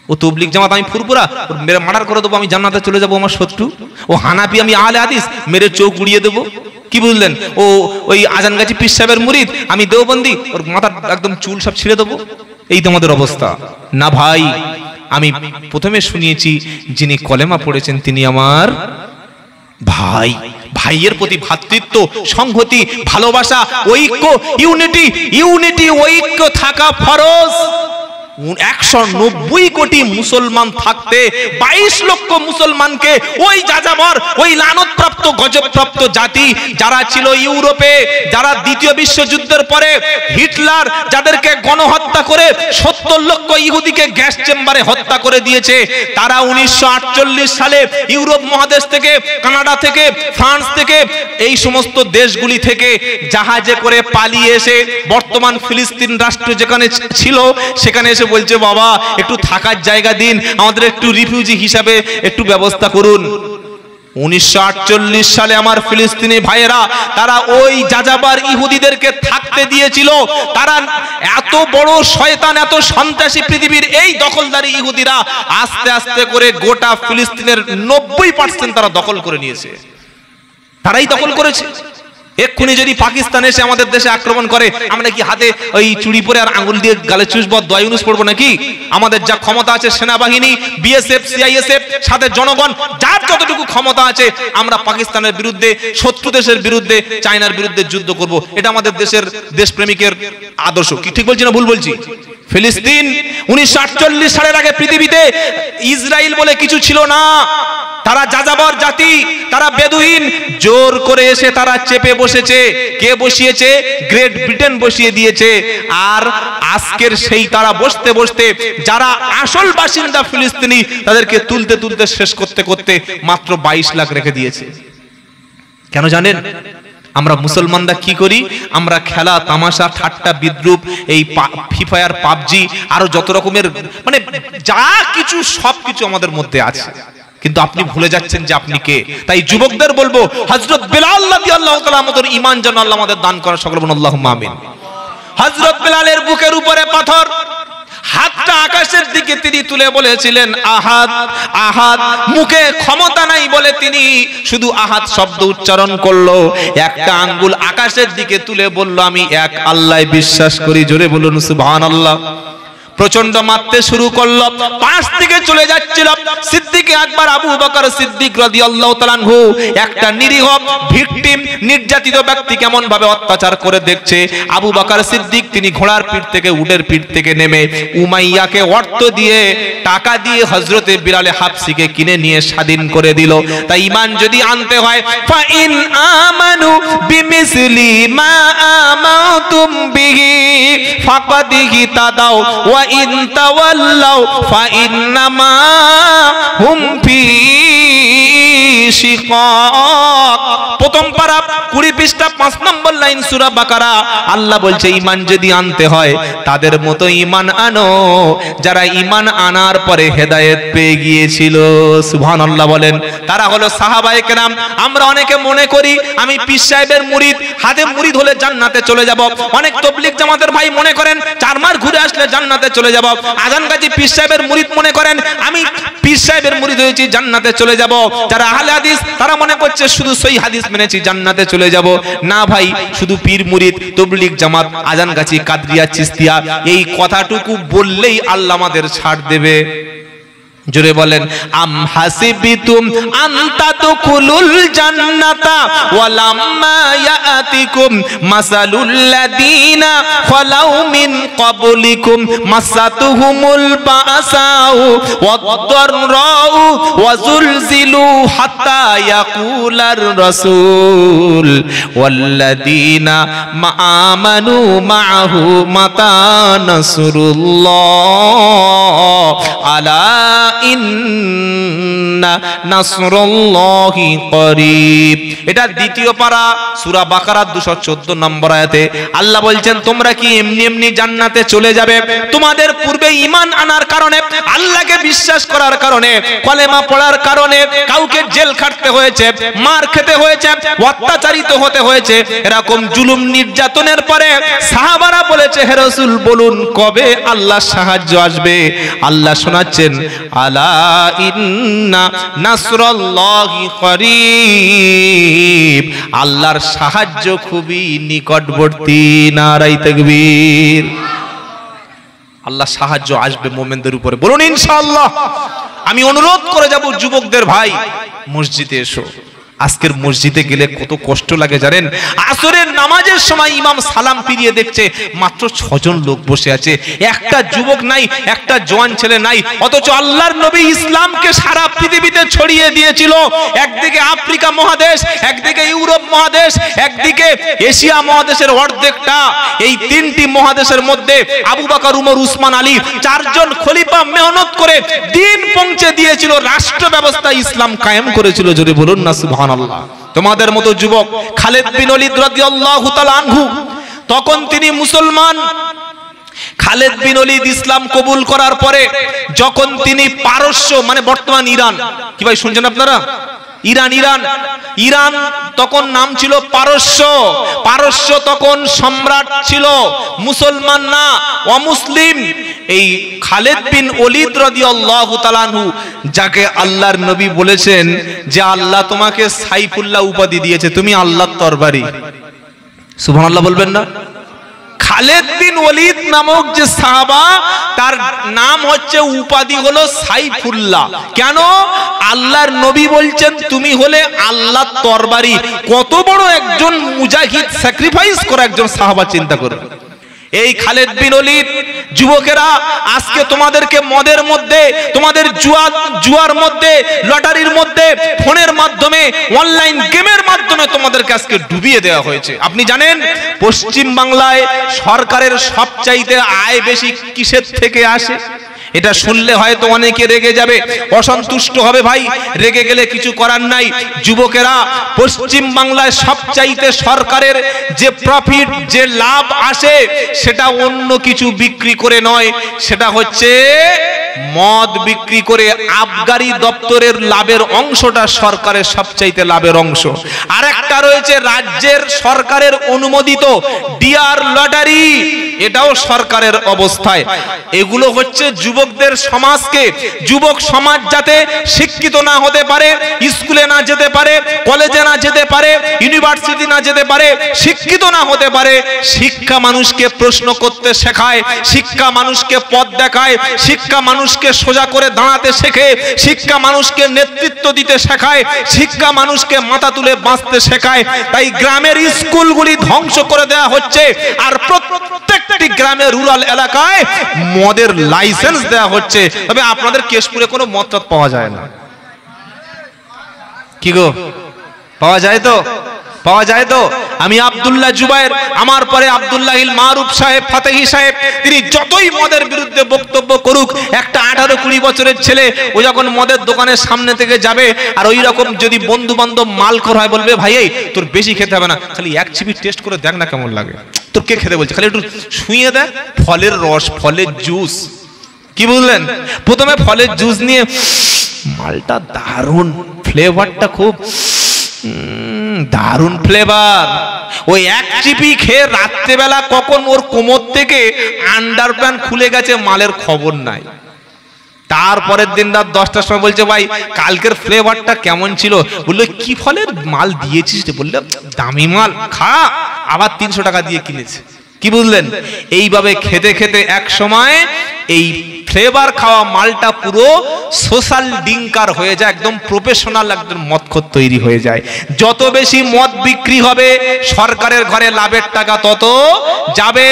A: ও তবলিগ জামাত আমি ফুরফুরা, মেরে মার্ডার করে দেবো, আমি জান্নাতে চলে যাবো আমার শত্রু। ও হানাফি, আমি আহলে হাদিস, মেরে চোখ উড়িয়ে দেবো। কি বুঝলেন? ও ওই আজানগাছি পীর সাহেবের মুরিদ, আমি দেওবন্দি, ওর মাথার একদম চুল সব ছিঁড়ে দেবো। এই তো আমাদের অবস্থা। না ভাই, আমি প্রথমে শুনিয়েছি যিনি কলেমা পড়েছেন তিনি আমার ভাই। ভাইয়ের প্রতি ভ্রাতৃত্ব, সংহতি, ভালোবাসা, ঐক্য, ইউনিটি ঐক্য থাকা ফরজ। 190 কোটি মুসলমান থাকতে 22 লক্ষ মুসলমানকে ওই যাযাবর, ওই লানতপ্রাপ্ত গজবপ্রাপ্ত জাতি যারা ছিল ইউরোপে, যারা দ্বিতীয় বিশ্বযুদ্ধের পরে হিটলার যাদেরকে গণহত্যা করে 70 লক্ষ ইহুদিকে গ্যাস চেম্বারে হত্যা করে দিয়েছে, তারা 1948 সালে ইউরোপ মহাদেশ থেকে, কানাডা থেকে, ফ্রান্স থেকে, এই সমস্ত দেশগুলি থেকে জাহাজে করে পালিয়ে এসে বর্তমান ফিলিস্তিন রাষ্ট্র যেখানে ছিল সেখানে এসে বলছে, বাবা একটু থাকার জায়গা দিন, আমাদের একটু রিফিউজি হিসাবে একটু ব্যবস্থা করুন। 1948 সালে আমার ফিলিস্তিনি ভাইয়েরা তারা ওই যাযাবার ইহুদিদেরকে থাকতে দিয়েছিল। তারা এত বড় শয়তান, এত সন্ত্রাসী পৃথিবীর এই দখলদারি ইহুদিরা আস্তে আস্তে করে গোটা ফিলিস্তিনের 90% তারা দখল করে নিয়েছে। তারাই দখল করেছে। এক্ষুনি যদি পাকিস্তান এসে আমাদের দেশে আক্রমণ করে, আমরা কি হাতে ওই চুড়ি পরে আর আঙ্গুল দিয়ে গালে চুষবো, দোয়া ইউনুস পড়বো নাকি? আমাদের যা ক্ষমতা আছে, সেনাবাহিনী, বিএসএফ, সিআইএসএফ, সাথে জনগণ, যার যতটুকু ক্ষমতা আছে, আমরা পাকিস্তানের বিরুদ্ধে, শত্রু দেশের বিরুদ্ধে, চায়নার বিরুদ্ধে যুদ্ধ করব। এটা আমাদের দেশের দেশপ্রেমিকের আদর্শ। কি ঠিক বলছি না ভুল বলছি? ফিলিস্তিন 1948 সালের আগে পৃথিবীতে ইসরায়েল বলে কিছু ছিল না। তারা যাযাবর জাতি, তারা বেদুইন, জোর করে এসে তারা চেপে বসেছে। কে বসিয়েছে? গ্রেট ব্রিটেন বসিয়ে দিয়েছে। আর আজকের সেই তারা বসতে বসতে যারা আসল বাসিন্দা ফিলিস্তিনি তাদেরকে তুলতে তুলতে শেষ করতে করতে মাত্র 22 লাখ রেখে দিয়েছে। কেন জানেন? আমরা মুসলমানরা কি করি? আমরা খেলা, তামাশা, ঠাট্টা, বিদ্রুপ, এই ফ্রি ফায়ার, পাবজি, আরো যত রকমের মানে যা কিছু সবকিছু আমাদের মধ্যে আছে, কিন্তু আপনি ভুলে যাচ্ছেন যে আপনি কে। তাই যুবকদের বলবো, হযরত বেলাল রাদিয়াল্লাহু তাআলা আমাদের ঈমান যেন আল্লাহ আমাদের দান করেন, সকলে বলুন আল্লাহুম্মা আমিন। হযরত বেলালের বুকের উপরে পাথর, হাতটা আকাশের দিকে তিনি তুলে বলেছিলেন আহাদ আহাদ। মুখে ক্ষমতা নাই বলে তিনি শুধু আহাদ শব্দ উচ্চারণ করলো। একটা আঙ্গুল আকাশের দিকে তুলে বলল, আমি এক আল্লাহ বিশ্বাস করি। জোরে বলুন সুবহানাল্লাহ। প্রচন্ড মারতে শুরু করলো, পাশ থেকে চলে যাচ্ছিল। সিদ্দিক আকবর আবু বকর সিদ্দিক রাদিয়াল্লাহু তাআলা আনহু একটা নিরীহ ভিকটিম, নির্যাতিত ব্যক্তি কেমন ভাবে অত্যাচার করে দেখছে। আবু বকর সিদ্দিক তিনি ঘোড়ার পিঠ থেকে, উটের পিঠ থেকে নেমে উমাইয়াকে অর্থ দিয়ে, টাকা দিয়ে হযরতে বিলাল হাবশিকে কিনে নিয়ে স্বাধীন করে দিল। তাই ঈমান যদি আনতে হয়, ফা ইন আমানু বিমিসলি মা আমাতুম বিহি ফাকাদ ইহতাদাও ওয়া ইন তাওয়াল্লাউ ফাইন্নামা হুম ফি শিকাক। প্রথম পারা 20 পৃষ্ঠা 5 নম্বর লাইন সূরা বাকারা। আল্লাহ বলছে ঈমান যদি আনতে হয় তাদের মতো ঈমান আনো যারা ঈমান আনার পরে হেদায়েত পেয়ে গিয়েছিল। সুবহানাল্লাহ বলেন। তারা হলো সাহাবায়ে কেরাম। আমরা অনেকে মনে করি আমি পীর সাহেবের মুরিদ, হাতে মুরিদ হলে জান্নাতে চলে যাব। অনেক তাবলীগ জামাতের ভাই মনে করেন 4 মাস ঘুরে আসলে জান্নাতে চলে যাব। আজান গাজী পীর সাহেবের মুরিদ মনে করেন আমি পীর সাহেবের মুরিদ হয়েছি জান্নাতে চলে যাব। যারা আহলে হাদিস তারা মনে করছে শুধু সহিহ হাদিস মেনেছি জান্নাতে চলে যাব। না ভাই, শুধু পীর মুরিদ, তাবলীগ জামাত, আজান গাজী, কাদরিয়া, চিশতিয়া এই কথাটুকু বললেই আল্লাহ আমাদের ছাড় দেবে। জোরে বলেন, আম হাসিবিতুম আন তাদখুলুল জান্নাতা ওয়ালাম্মা ইয়াতিকুম মাসালুল লাযিনা খালাউ মিন ক্বাবলিকুম মাসাতুহুমুল বাসাউ ওয়াদ-দাররাউ ওয়া যুলজিলু হাত্তা ইয়াকুলার রাসূল ওয়াল্লাযিনা আমানু মাআহু মাতা নাসরুল্লাহ আলা ইন্না নাসরুল্লাহি করিব। এটা দ্বিতীয় পারা সূরা বাকারার 214 নম্বর আয়াতে আল্লাহ বলছেন, তোমরা কি এমনি এমনি জান্নাতে চলে যাবে? তোমাদের পূর্বে ঈমান আনার কারণে, আল্লাহকে বিশ্বাস করার কারণে, কলেমা পড়ার কারণে কাউকে জেল খাটতে হয়েছে, মার খেতে হয়েছে, অত্যাচারিত হতে হয়েছে। এরকম জুলুম নির্যাতনের পরে সাহাবারা বলেছে, হে রাসূল বলুন কবে আল্লাহর সাহায্য আসবে? আল্লাহ শোনাচ্ছেন, আলা ইন্না নাসরাল্লাহি করিব, আল্লাহর সাহায্য খুবই নিকটবর্তী। নারায়ে তাকবীর। আল্লাহ সাহায্য আসবে মুমিনদের উপরে, বলুন ইনশাআল্লাহ। আমি অনুরোধ করে যাব যুবকদের, ভাই মসজিদে এসো। আজকের মসজিদে গেলে কত কষ্ট লাগে জানেন? আসরের নামাজের সময় ইমাম সালাম ফিরিয়ে দেখছে মাত্র 6 জন লোক বসে আছে, একটা যুবক নাই, একটা জওয়ান ছেলে নাই। অথচ আল্লাহর নবী ইসলামকে সারা পৃথিবীতে ছড়িয়ে দিয়েছিল। একদিকে আফ্রিকা মহাদেশ, একদিকে ইউরোপ মহাদেশ, একদিকে এশিয়া মহাদেশের অর্ধেকটা। এই 3টি মহাদেশের মধ্যে আবু বকর, উমর, উসমান, আলী 4 জন খলিফা মেহনত করে দিন পৌঁছে দিয়েছিল, রাষ্ট্র ব্যবস্থা ইসলাম কায়েম করেছিল। জোরে বলুন না সুবহানাল্লাহ। তোমাদের মতো যুবক খালিদ বিন ওলীদ রাদিয়াল্লাহু তাআলা আনহু, তখন তিনি মুসলমান। খালিদ বিন ওলীদ ইসলাম কবুল করার পরে যখন তিনি পারস্য, মানে বর্তমান ইরান, কি ভাই শুনছেন আপনারা? ইরান তখন নাম ছিল পারস্য। পারস্য তখন সম্রাট ছিল, মুসলমান না, অমুসলিম। এই খালিদ বিন ওলীদ রাদিয়াল্লাহু তাআলা আনহু, যাকে আল্লাহর নবী বলেছেন যে আল্লাহ তোমাকে সাইফুল্লাহ উপাধি দিয়েছে, তুমি আল্লাহর তরবারি। সুবহানাল্লাহ বলবেন না? খালিদ বিন ওলীদ নামক যে সাহাবা, তার নাম হচ্ছে, উপাধি হলো সাইফুল্লাহ। কেন? আল্লাহর নবী বলছেন তুমি হলে আল্লাহর তরবারি। কত বড় একজন মুজাহিদ, স্যাক্রিফাইস করা একজন সাহাবা, চিন্তা করুন। এই খালিদ বিন ওলীদ, যুবকেরা আজকে তোমাদেরকে মদের মধ্যে, তোমাদের জুয়ার মধ্যে, লটারির মধ্যে, ফোনের মাধ্যমে, অনলাইন গেমের মাধ্যমে তোমাদেরকে আজকে ডুবিয়ে দেওয়া হয়েছে। আপনি জানেন পশ্চিম বাংলায় সরকারের সবচাইতে আয় বেশি কিসের থেকে আসে? এটা শুনলে হয়তো অনেকে রেগে যাবে, অসন্তুষ্ট হবে। ভাই রেগে গেলে কিছু করার নাই। যুবকেরা, পশ্চিম বাংলায় সবচাইতে সরকারের যে প্রফিট, যে লাভ আসে, সেটা অন্য কিছু বিক্রি করে নয়, সেটা হচ্ছে মদ বিক্রি করে। আবগারি দপ্তরের লাভের অংশটা সরকারের সবচাইতে লাভের অংশ। আর একটা রয়েছে রাজ্যের সরকারের অনুমোদিত ডিআর লটারি, এটাও সরকারের অবস্থায়। এগুলো হচ্ছে যুবকদের সমাজকে, যুবক সমাজ যাতে শিক্ষিত না হতে পারে, স্কুলে না যেতে পারে, কলেজে না যেতে পারে, ইউনিভার্সিটি না যেতে পারে, শিক্ষিত না হতে পারে। শিক্ষা মানুষকে প্রশ্ন করতে শেখায়, শিক্ষা মানুষকে পথ দেখায়, শিক্ষা মানুষকে সোজা করে দাঁড়াতে শেখে, শিক্ষা মানুষকে নেতৃত্ব দিতে শেখায়, শিক্ষা মানুষকে মাথা তুলে বাঁচতে শেখায়। তাই গ্রামের স্কুলগুলি ধ্বংস করে দেওয়া হচ্ছে, আর প্রত্যেকটি গ্রামের রুরাল এলাকায় মদের লাইসেন্স দেওয়া হচ্ছে। তবে আপনাদের কেশপুরে কোনো মদ পাওয়া যায় না, কি গো? পাওয়া যায় তো? পাওয়া যায় তো? আমি আব্দুল্লাহ জুবায়ের, আমার পরে আব্দুল্লাহিল মারুফ সাহেব, ফাতেহি সাহেব, তিনি যতই মদের বিরুদ্ধে বক্তব্য করুক, একটা 18-20 বছরের ছেলে ও যখন মদের দোকানের সামনে থেকে যাবে, আর ওই রকম যদি বন্ধু বান্ধব মালখোর হয়, বলবে ভাই এই তোর বেশি খেতে হবে না, খালি 1 চিবি টেস্ট করে দেখ না কেমন লাগে। তোর কে খেতে বলছে? খালি একটু ছুঁয়ে দেখ, ফলের রস, ফলের জুস। কি বুঝলেন? প্রথমে ফলের জুস নিয়ে, মালটা দারুণ, ফ্লেভারটা খুব দারুণ ফ্লেভার। ওই 1 চিপি খেয়ে রাত্রেবেলা কখন ওর কোমর থেকে আন্ডারপ্যান্ট খুলে গেছে মালের খবর নাই। তারপরের দিন রাত 10টার সময় বলছে ভাই কালকের ফ্লেভারটা কেমন ছিল? বললো কি ফলের মাল দিয়েছিস? বললে দামি মাল, খা। আবার 300 টাকা দিয়ে কিনেছে। কি বুঝলেন? এইভাবে খেতে খেতে এক সময় এই ফ্লেভার খাওয়া মালটা পুরো সোশ্যাল ড্রিঙ্কার হয়ে যায়, একদম প্রফেশনাল একজন মদখোর তৈরি হয়ে যায়। যত বেশি মদ বিক্রি হবে, সরকারের ঘরে লাভের টাকা তত যাবে।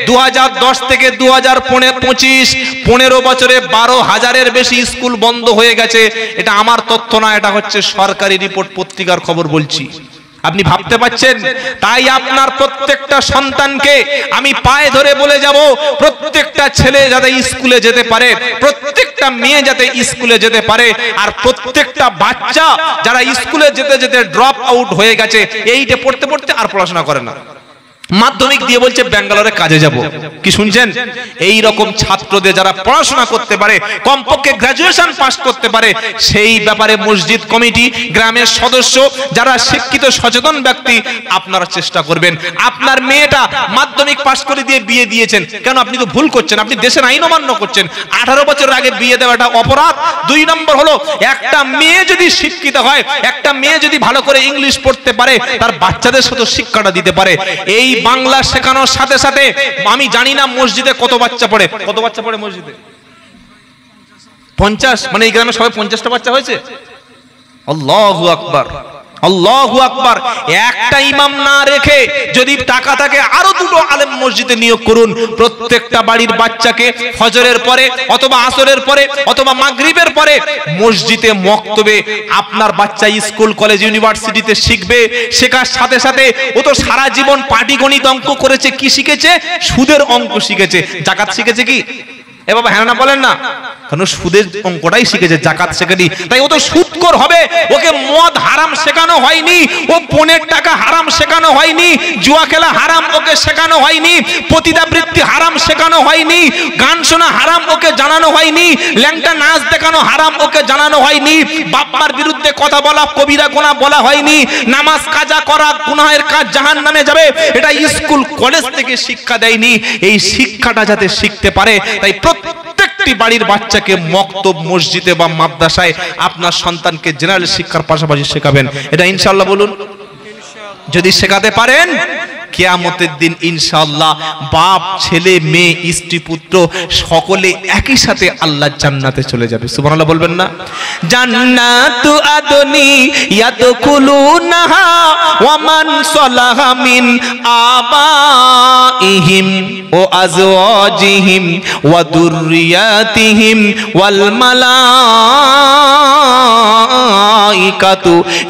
A: 2010 থেকে 2025 15 বছরে 12,000-এর বেশি স্কুল বন্ধ হয়ে গেছে। এটা আমার তথ্য না, এটা হচ্ছে সরকারি রিপোর্ট, পত্রিকার খবর বলছি। আপনি ভাবতে পাচ্ছেন? তাই আপনার প্রত্যেকটা সন্তানকে আমি পায়ে ধরে বলে যাব, প্রত্যেকটা ছেলে যাতে স্কুলে যেতে পারে, প্রত্যেকটা মেয়ে যাতে স্কুলে যেতে পারে, আর প্রত্যেকটা বাচ্চা যারা স্কুলে যেতে যেতে ড্রপ আউট হয়ে গেছে, এইটা পড়তে পড়তে আর পড়াশোনা করে না, মাধ্যমিক দিয়ে বলছে ব্যাঙ্গালোরে কাজে যাব। কি শুনছেন? এই রকম ছাত্রদের যারা পড়াশোনা করতে পারে, কমপক্ষে গ্রাজুয়েশন পাস করতে পারে, সেই ব্যাপারে মসজিদ কমিটি, গ্রামের সদস্য, যারা শিক্ষিত সচেতন ব্যক্তি, আপনারা চেষ্টা করবেন। আপনার মেয়েটা মাধ্যমিক পাস করে দিয়ে বিয়ে দিয়েছেন কেন? আপনি তো ভুল করছেন, আপনি দেশের আইন অমান্য করছেন। 18 বছরের আগে বিয়ে দেওয়াটা অপরাধ। 2 নম্বর হলো, একটা মেয়ে যদি শিক্ষিত হয়, একটা মেয়ে যদি ভালো করে ইংলিশ পড়তে পারে, তার বাচ্চাদের সাথে শিক্ষাটা দিতে পারে। এই বাংলা শেখানোর সাথে সাথে আমি জানি না মসজিদে কত বাচ্চা পড়ে। কত বাচ্চা পড়ে মসজিদে? 50। মানে এই গ্রামে সবাই 50টা বাচ্চা হয়েছে। আল্লাহু আকবার, আল্লাহু আকবার। একটা ইমাম না রেখে যদি টাকা থাকে আরো 2টো আলেম মসজিদে নিয়োগ করুন। প্রত্যেকটা বাড়ির বাচ্চাকে ফজরের পরে অথবা আসরের পরে অথবা মাগরিবের পরে মসজিদে মক্তবে আপনার বাচ্চা স্কুল কলেজ ইউনিভার্সিটিতে শিখবে। শেখার সাথে সাথে ও তো সারা জীবন পাটিগণিত অঙ্ক করেছে, কি শিখেছে? সুদের অঙ্ক শিখেছে। জাকাত শিখেছে কি? এ বাবা হ্যাঁ না বলেন না, কারণ সুদের অঙ্কটাই শিখেছে, জাকাত শেখেনি। তাই ও তো সুদখোর হবে। ওকে মদ হারাম শেখানো হয়নি, ও পনের টাকা হারাম শেখানো হয়নি, জুয়া খেলা হারাম ওকে শেখানো হয়নি, পতিতাবৃত্তি হারাম শেখানো হয়নি, গান শোনা হারাম ওকে জানানো হয়নি, ল্যাংটা নাচ দেখানো হারাম ওকে জানানো হয়নি, বাপ্পার বিরুদ্ধে কথা বলা কবিরা গুনাহ বলা হয়নি, নামাজ কাজা করা গুনাহের কাজ, জাহান্নামে যাবে, এটা স্কুল কলেজ থেকে শিক্ষা দেয়নি। এই শিক্ষাটা যাতে শিখতে পারে, তাই প্রত্যেকটি বাড়ির বাচ্চাকে মক্তব, মসজিদে বা মাদ্রাসায় আপনার সন্তানকে জেনারেল শিক্ষার পাশাপাশি শেখাবেন। এটা ইনশাআল্লাহ বলুন। যদি শেখাতে পারেন, কিয়ামতের দিন ইনশাআল্লাহ বাপ, ছেলে, মেয়ে, স্ত্রী, পুত্র সকলে একই সাথে আল্লাহর জান্নাতে চলে যাবে। সুবহানাল্লাহ বলবেন না? জান্নাতু আদনি ইয়াদখুলুনাহা ওয়া মান সালাহা মিন আবাইহিম ওয়া আজওয়াজিহিম ওয়া দুররিয়াতিহিম ওয়াল মালাইকাতু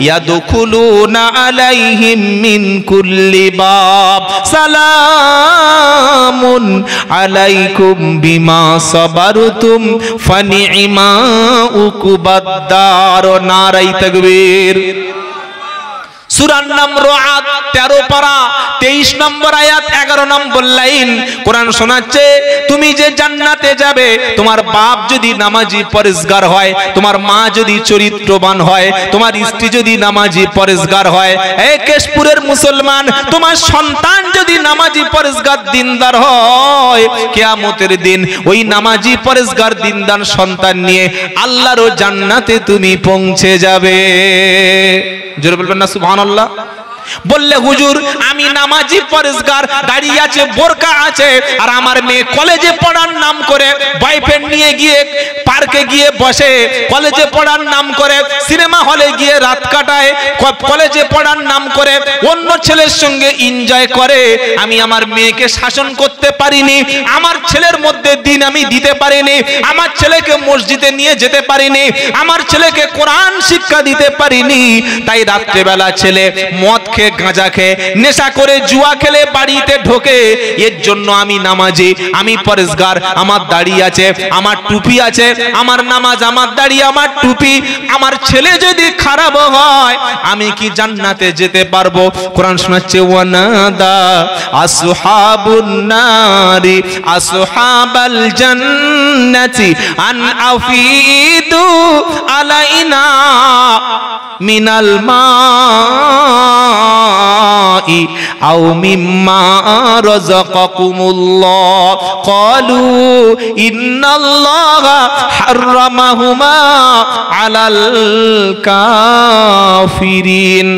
A: ইয়াদখুলুনা আলাইহিম মিন কুল্লি বাব সালামুন আলাইকুম বিমা সাবারতুম ফানি'মা উকুবাদ-দার। নারায়ে তাকবীর। সূরার নাম রুআদ, 13 পারা, 23 নম্বর আয়াত, 11 নম্বর লাইন। কোরআন শোনাচ্ছে, তুমি যে জান্নাতে যাবে, তোমার বাপ যদি নামাজি পরেজগার হয়, তোমার মা যদি চরিত্রবান হয়, তোমার স্ত্রী যদি নামাজি পরেজগার হয়, এই কেশপুরের মুসলমান, তোমার সন্তান যদি নামাজি পরেজগার দিনদার হয়, কিয়ামতের দিন ওই নামাজি পরেজগার দিনদার সন্তান নিয়ে আল্লাহর জান্নাতে তুমি পৌঁছে যাবে। জোরে বলবেন না সুবহানাল্লাহ? বললে হুজুর আমি নামাজি পরেজগার, দাঁড়িয়ে আছে, বোরকা আছে, আর আমার মেয়ে কলেজে পড়ার নাম করে বয়ফ্রেন্ড নিয়ে গিয়ে পার্কে গিয়ে বসে, কলেজে পড়ার নাম করে সিনেমা হলে গিয়ে রাত কাটায়, কলেজে পড়ার নাম করে অন্য ছেলের সঙ্গে এনজয় করে, আমি আমার মেয়েকে শাসন করতে পারিনি, আমার ছেলের মধ্যে দিন আমি দিতে পারিনি, আমার ছেলেকে মসজিদে নিয়ে যেতে পারিনি, আমার ছেলেকে কোরআন শিক্ষা দিতে পারিনি, তাই রাত্রেবেলা ছেলে মদ খেয়ে, গাঁজা খেয়ে, নেশা করে, জুয়া খেলে বাড়িতে ঢোকে। এর জন্য আমি নামাজি, আমি পরেজগার, আমার দাড়ি আছে, আমার টুপি আছে, আমার নামাজ, আমার দাড়ি, আমার টুপি, আমার ছেলে যদি খারাপ হয় আমি কি জান্নাতে যেতে পারবো? কোরআন শোনাচ্ছে, ওয়ানাদা আসহাবুন নারি আসহাবাল জান্নাতি আন আফিদু আলাইনা মিনাল মাই আও মিম্মা রাযাকাকুমুল্লাহ ক্বালু ইন্নাল্লাহা হাররামাহুমা আলাল কাফিরিন।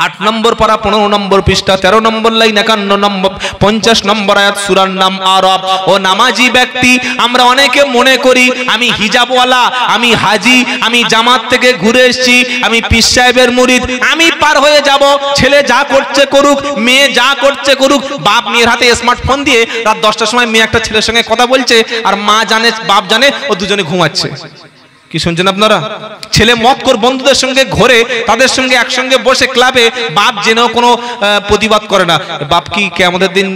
A: 8 নম্বর পারা, 15 নম্বর পৃষ্ঠা, 13 নম্বর লাইন, 51 নম্বর 50 নম্বর আয়াত, সূরার নাম আরাব। ও নামাজি ব্যক্তি, আমরা অনেকে মনে করি আমি হিজাবওয়ালা, আমি হাজি, আমি জামাত থেকে ঘুরে এসেছি, আমি পীর সাহেবের মুরিদ, আমি পার হয়ে যাব, ছেলে যা করছে করুক, মেয়ে যা করছে করুক। বাপ মেয়ের হাতে স্মার্টফোন দিয়ে রাত 10টার সময় মেয়ে একটা ছেলের সঙ্গে কথা বলছে, আর মা জানে, বাপ জানে, ও দুজনে ঘুমাচ্ছে। কি শুনছেন আপনারা? ছেলে মদখোর বন্ধুদের সঙ্গে ঘোরে, তাদের সঙ্গে একসঙ্গে বসে ক্লাবে, বাপ জেনেও কোনো প্রতিবাদ করে না। বাপ কি কিয়ামতের দিন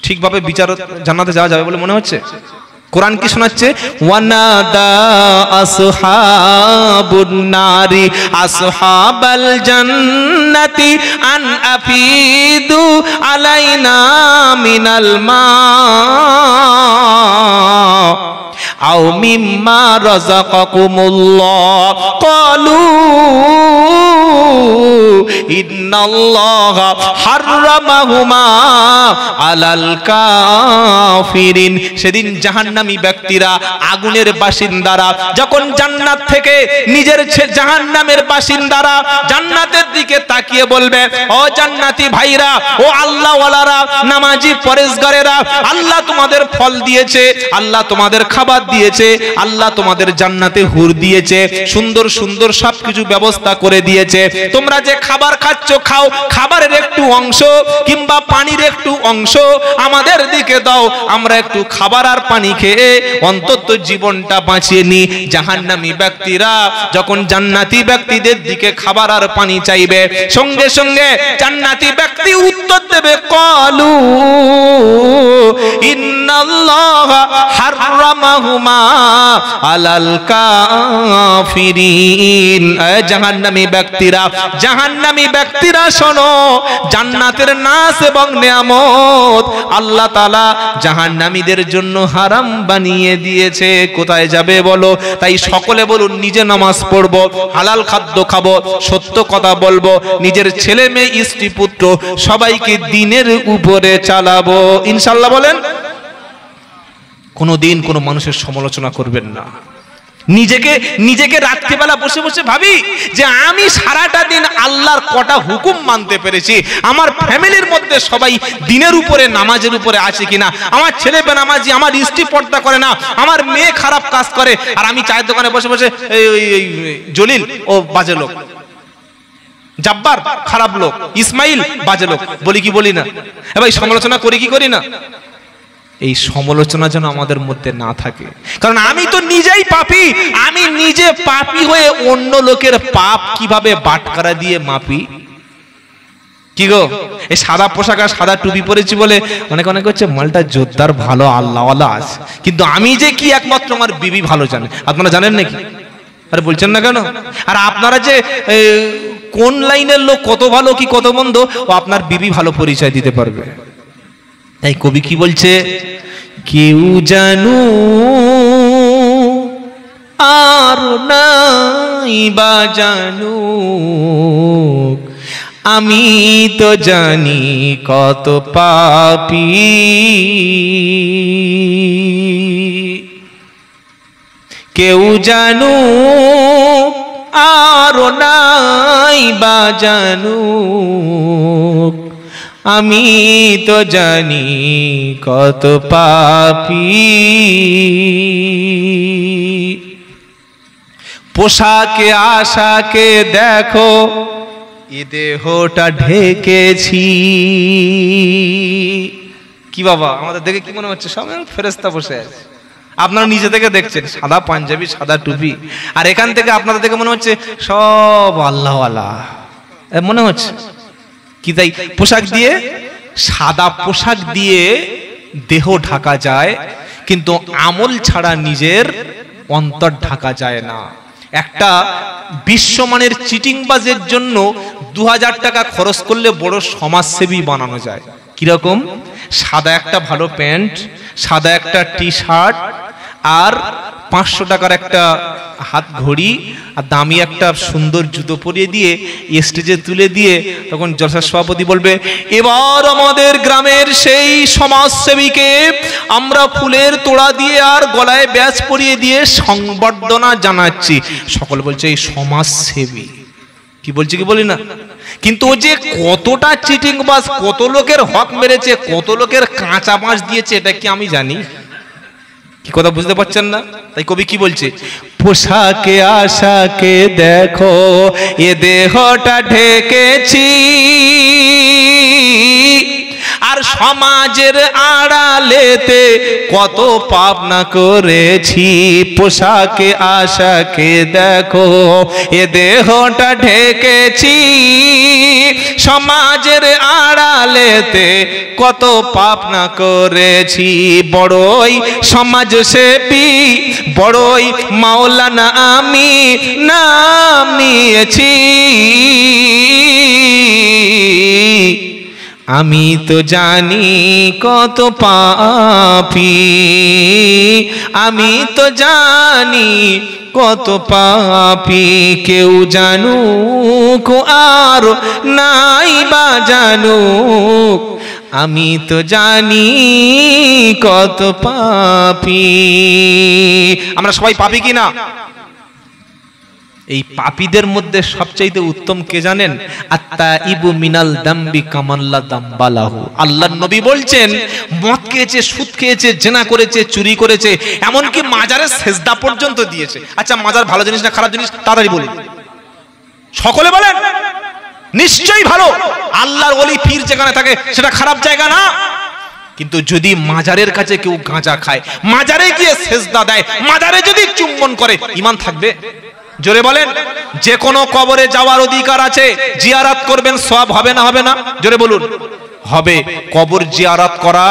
A: ঠিকভাবে বিচার জান্নাতে যাওয়া যাবে বলে মনে হচ্ছে? কোরআন কি শোনাচ্ছে? ওয়ানাদা আসহাবুন নারি আসহাবাল জান্নাতি আন আফিদু আলাইনা মিনাল মা আও মিম্মা রাযাকাকুমুল্লাহ ক্বালু ইন্নাল্লাহা হাররামাহুমা আলাল কাফিরিন। সেদিন জাহান্নামী ব্যক্তিরা, আগুনের বাসিন্দারা যখন জান্নাত থেকে নিজের জাহান্নামের বাসিন্দারা জান্নাতের দিকে তাকিয়ে বলবে, ও জান্নাতি ভাইরা, ও আল্লাহওয়ালারা, নামাজি পরেশগারেরা, আল্লাহ তোমাদের ফল দিয়েছে, আল্লাহ তোমাদের খাবার দিয়েছে, আল্লাহ তোমাদের জান্নাতে হুর দিয়েছে, সুন্দর সুন্দর সবকিছু ব্যবস্থা করে দিয়েছে। তোমরা যে খাবার খাচ্ছ, খাও, খাবারের একটু অংশ কিংবা পানির একটু অংশ আমাদের দিকে দাও, আমরা একটু খাবার আর পানি খেয়ে অন্তত জীবনটা বাঁচিয়ে নি। জাহান্নামী ব্যক্তিরা যখন জান্নাতি ব্যক্তিদের দিকে খাবার আর পানি চাইবে, সঙ্গে সঙ্গে জান্নাতি ব্যক্তি উত্তর দেবে, ক্বালু ইন্নাল্লাহা হাররামাহুমা আলাল কাফিরিন। জাহান্নামী ব্যক্তিরা, জাহান্নামী ব্যক্তিরা শোনো, জান্নাতের নাস এবং নিয়ামত আল্লাহ তাআলা জাহান্নামীদের জন্য হারাম বানিয়ে দিয়েছে। কোথায় যাবে বলো? তাই সকলে বলুন, নিজে নামাজ পড়বো, হালাল খাদ্য খাবো, সত্য কথা বলবো, নিজের ছেলে মেয়ে স্ত্রী পুত্র সবাইকে দ্বীনের উপরে চালাবো, ইনশাআল্লাহ বলেন। কোনোদিন কোনো মানুষের সমালোচনা করবেন না। নিজেকে রাত্রিবেলা বসে বসে ভাবি যে আমি সারাটা দিন আল্লাহর কটা হুকুম মানতে পেরেছি, আমার ফ্যামিলির মধ্যে সবাই দ্বীনের উপরে, নামাজের উপরে আছে কিনা, আমার ছেলে বেনামাজি, আমার স্ত্রী পর্দা করে না, আমার মেয়ে খারাপ কাজ করে, আর আমি চায়ের দোকানে বসে বসে জলিল ও বাজে লোক, জব্বার খারাপ লোক, ইসমাইল বাজে লোক বলি কি বলি না? ভাই সমালোচনা করি কি করি না? এই সমালোচনা যেন আমাদের মধ্যে না থাকে, কারণ আমি তো নিজেই পাপী। আমি নিজে পাপী হয়ে অন্য লোকের পাপ কিভাবে বাটখারা দিয়ে মাপি? কি গো, এই সাদা পোশাক আর সাদা টুপি পরেছি বলে অনেক হচ্ছে মালটা জোরদার ভালো আল্লাহওয়ালা আছে, কিন্তু আমি যে কি একমাত্র আমার বিবি ভালো জানে। আপনারা জানেন নাকি? আরে বলছেন না কেন? আর আপনারা যে কোন লাইনের লোক, কত ভালো কি কত মন্দ, ও আপনার বিবি ভালো পরিচয় দিতে পারবে। তাই কবি কি বলছে? কেউ জানু আর নাই বা জানু, আমি তো জানি কত পাপী। কেউ জানু আর নাই বা জানু, আমি তো জানি কত পাপী। পোশাকে আশাকে দেখো, এ দেহটা ঢেকেছি। কি বাবা, আমাদের দেখে কি মনে হচ্ছে? সব ফেরেশতা বসে আছে। আপনারা নিজে থেকে দেখছেন সাদা পাঞ্জাবি, সাদা টুপি, আর এখান থেকে আপনাদের দেখে মনে হচ্ছে সব আল্লাহওয়ালা মনে হচ্ছে। কি তাই পোশাক দিয়ে, সাদা পোশাক দিয়ে দেহ ঢাকা যায়, কিন্তু আমল ছাড়া নিজের অন্তর ঢাকা যায় না। একটা বিশ্বমানের চিটিংবাজের জন্য 2000 টাকা খরচ করলে বড় সমাজসেবী বানানো যায়। কিরকম? সাদা একটা ভালো প্যান্ট, সাদা একটা টি শার্ট, আর 500 টাকার একটা হাত ঘড়ি, আর দামি একটা সুন্দর জুতো পরিয়ে দিয়ে স্টেজে তুলে দিয়ে তখন জলসার সভাপতি বলবে, এবার আমাদের গ্রামের সেই সমাজসেবীকে আমরা ফুলের তোড়া দিয়ে আর গলায় ব্যাজ পরিয়ে দিয়ে সংবর্ধনা জানাচ্ছি। সকল বলছে এই সমাজসেবী। কি বলছে কি বলি না? কিন্তু ও যে কতটা চিটিংবাজ, কত লোকের হক মেরেছে, কত লোকের কাঁচা বাঁশ দিয়েছে, এটা কি আমি জানি? কি কথা বুঝতে পারছেন না? তাই কবি কি বলছে? পোশাকে আশাকে দেখো, এ দেহটা ঢেকেছি, আর সমাজের আড়ালেতে কত পাপ না করেছি। পোশাকে আশাকে দেখো এ দেহটা ঢেকেছি, সমাজের আড়ালেতে কত পাপ না করেছি। বড়ই সমাজসেবী, বড়ই মাওলানা আমি নাম নিয়েছি। আমি তো জানি কত পাপী, আমি তো জানি কত পাপী। কেউ জানুক আর নাই বা জানুক, আমি তো জানি কত পাপী। আমরা সবাই পাপী কিনা? এই পাপীদের মধ্যে সবচাইতে উত্তম কে জানেন? আত্তাইবু মিনাল দামবি কামাল্লা দাম্বালাহু। আল্লাহর নবী বলছেন, মদ খেয়েছে, সুদ খেয়েছে, জেনা করেছে, চুরি করেছে, এমনকি মাজারে সেজদা পর্যন্ত দিয়েছে। আচ্ছা, মাজার ভালো জিনিস না খারাপ জিনিস? তাড়াতাড়ি বলুন, সকলে বলেন। নিশ্চয়ই ভালো। আল্লাহর ওলি পীর যেখানে থাকে সেটা খারাপ জায়গা না। কিন্তু যদি মাজারের কাছে কেউ গাঁজা খায়, মাজারে গিয়ে সেজদা দেয়, মাজারে যদি চুম্বন করে, ঈমান থাকবে? জোরে বলেন। যে কোনো কবরে যাওয়ার অধিকার আছে, জিয়ারত করবেন, সওয়াব হবে না হবে না? জোরে বলুন। হবে। কবর জিয়ারত করা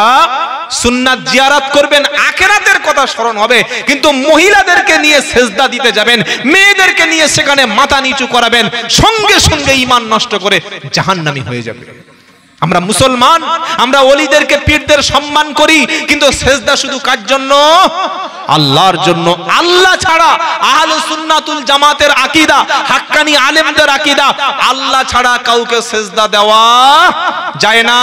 A: সুন্নাত, জিয়ারত করবেন, আখিরাতের কথা স্মরণ হবে। কিন্তু মহিলাদেরকে নিয়ে সেজদা দিতে যাবেন, মেয়েদেরকে নিয়ে সেখানে মাথা নিচু করাবেন, সঙ্গে সঙ্গে ঈমান নষ্ট করে জাহান্নামী হয়ে যাবে। আমরা মুসলমান, আমরা ওলিদেরকে পীরদের সম্মান করি, কিন্তু সেজদা শুধু কার জন্য? আল্লাহর জন্য। আল্লাহ ছাড়া আহলুস সুন্নাতুল জামাতের আকীদা, হাক্কানি আলেমদের আকীদা, আল্লাহ ছাড়া কাউকে সেজদা দেওয়া যায় না।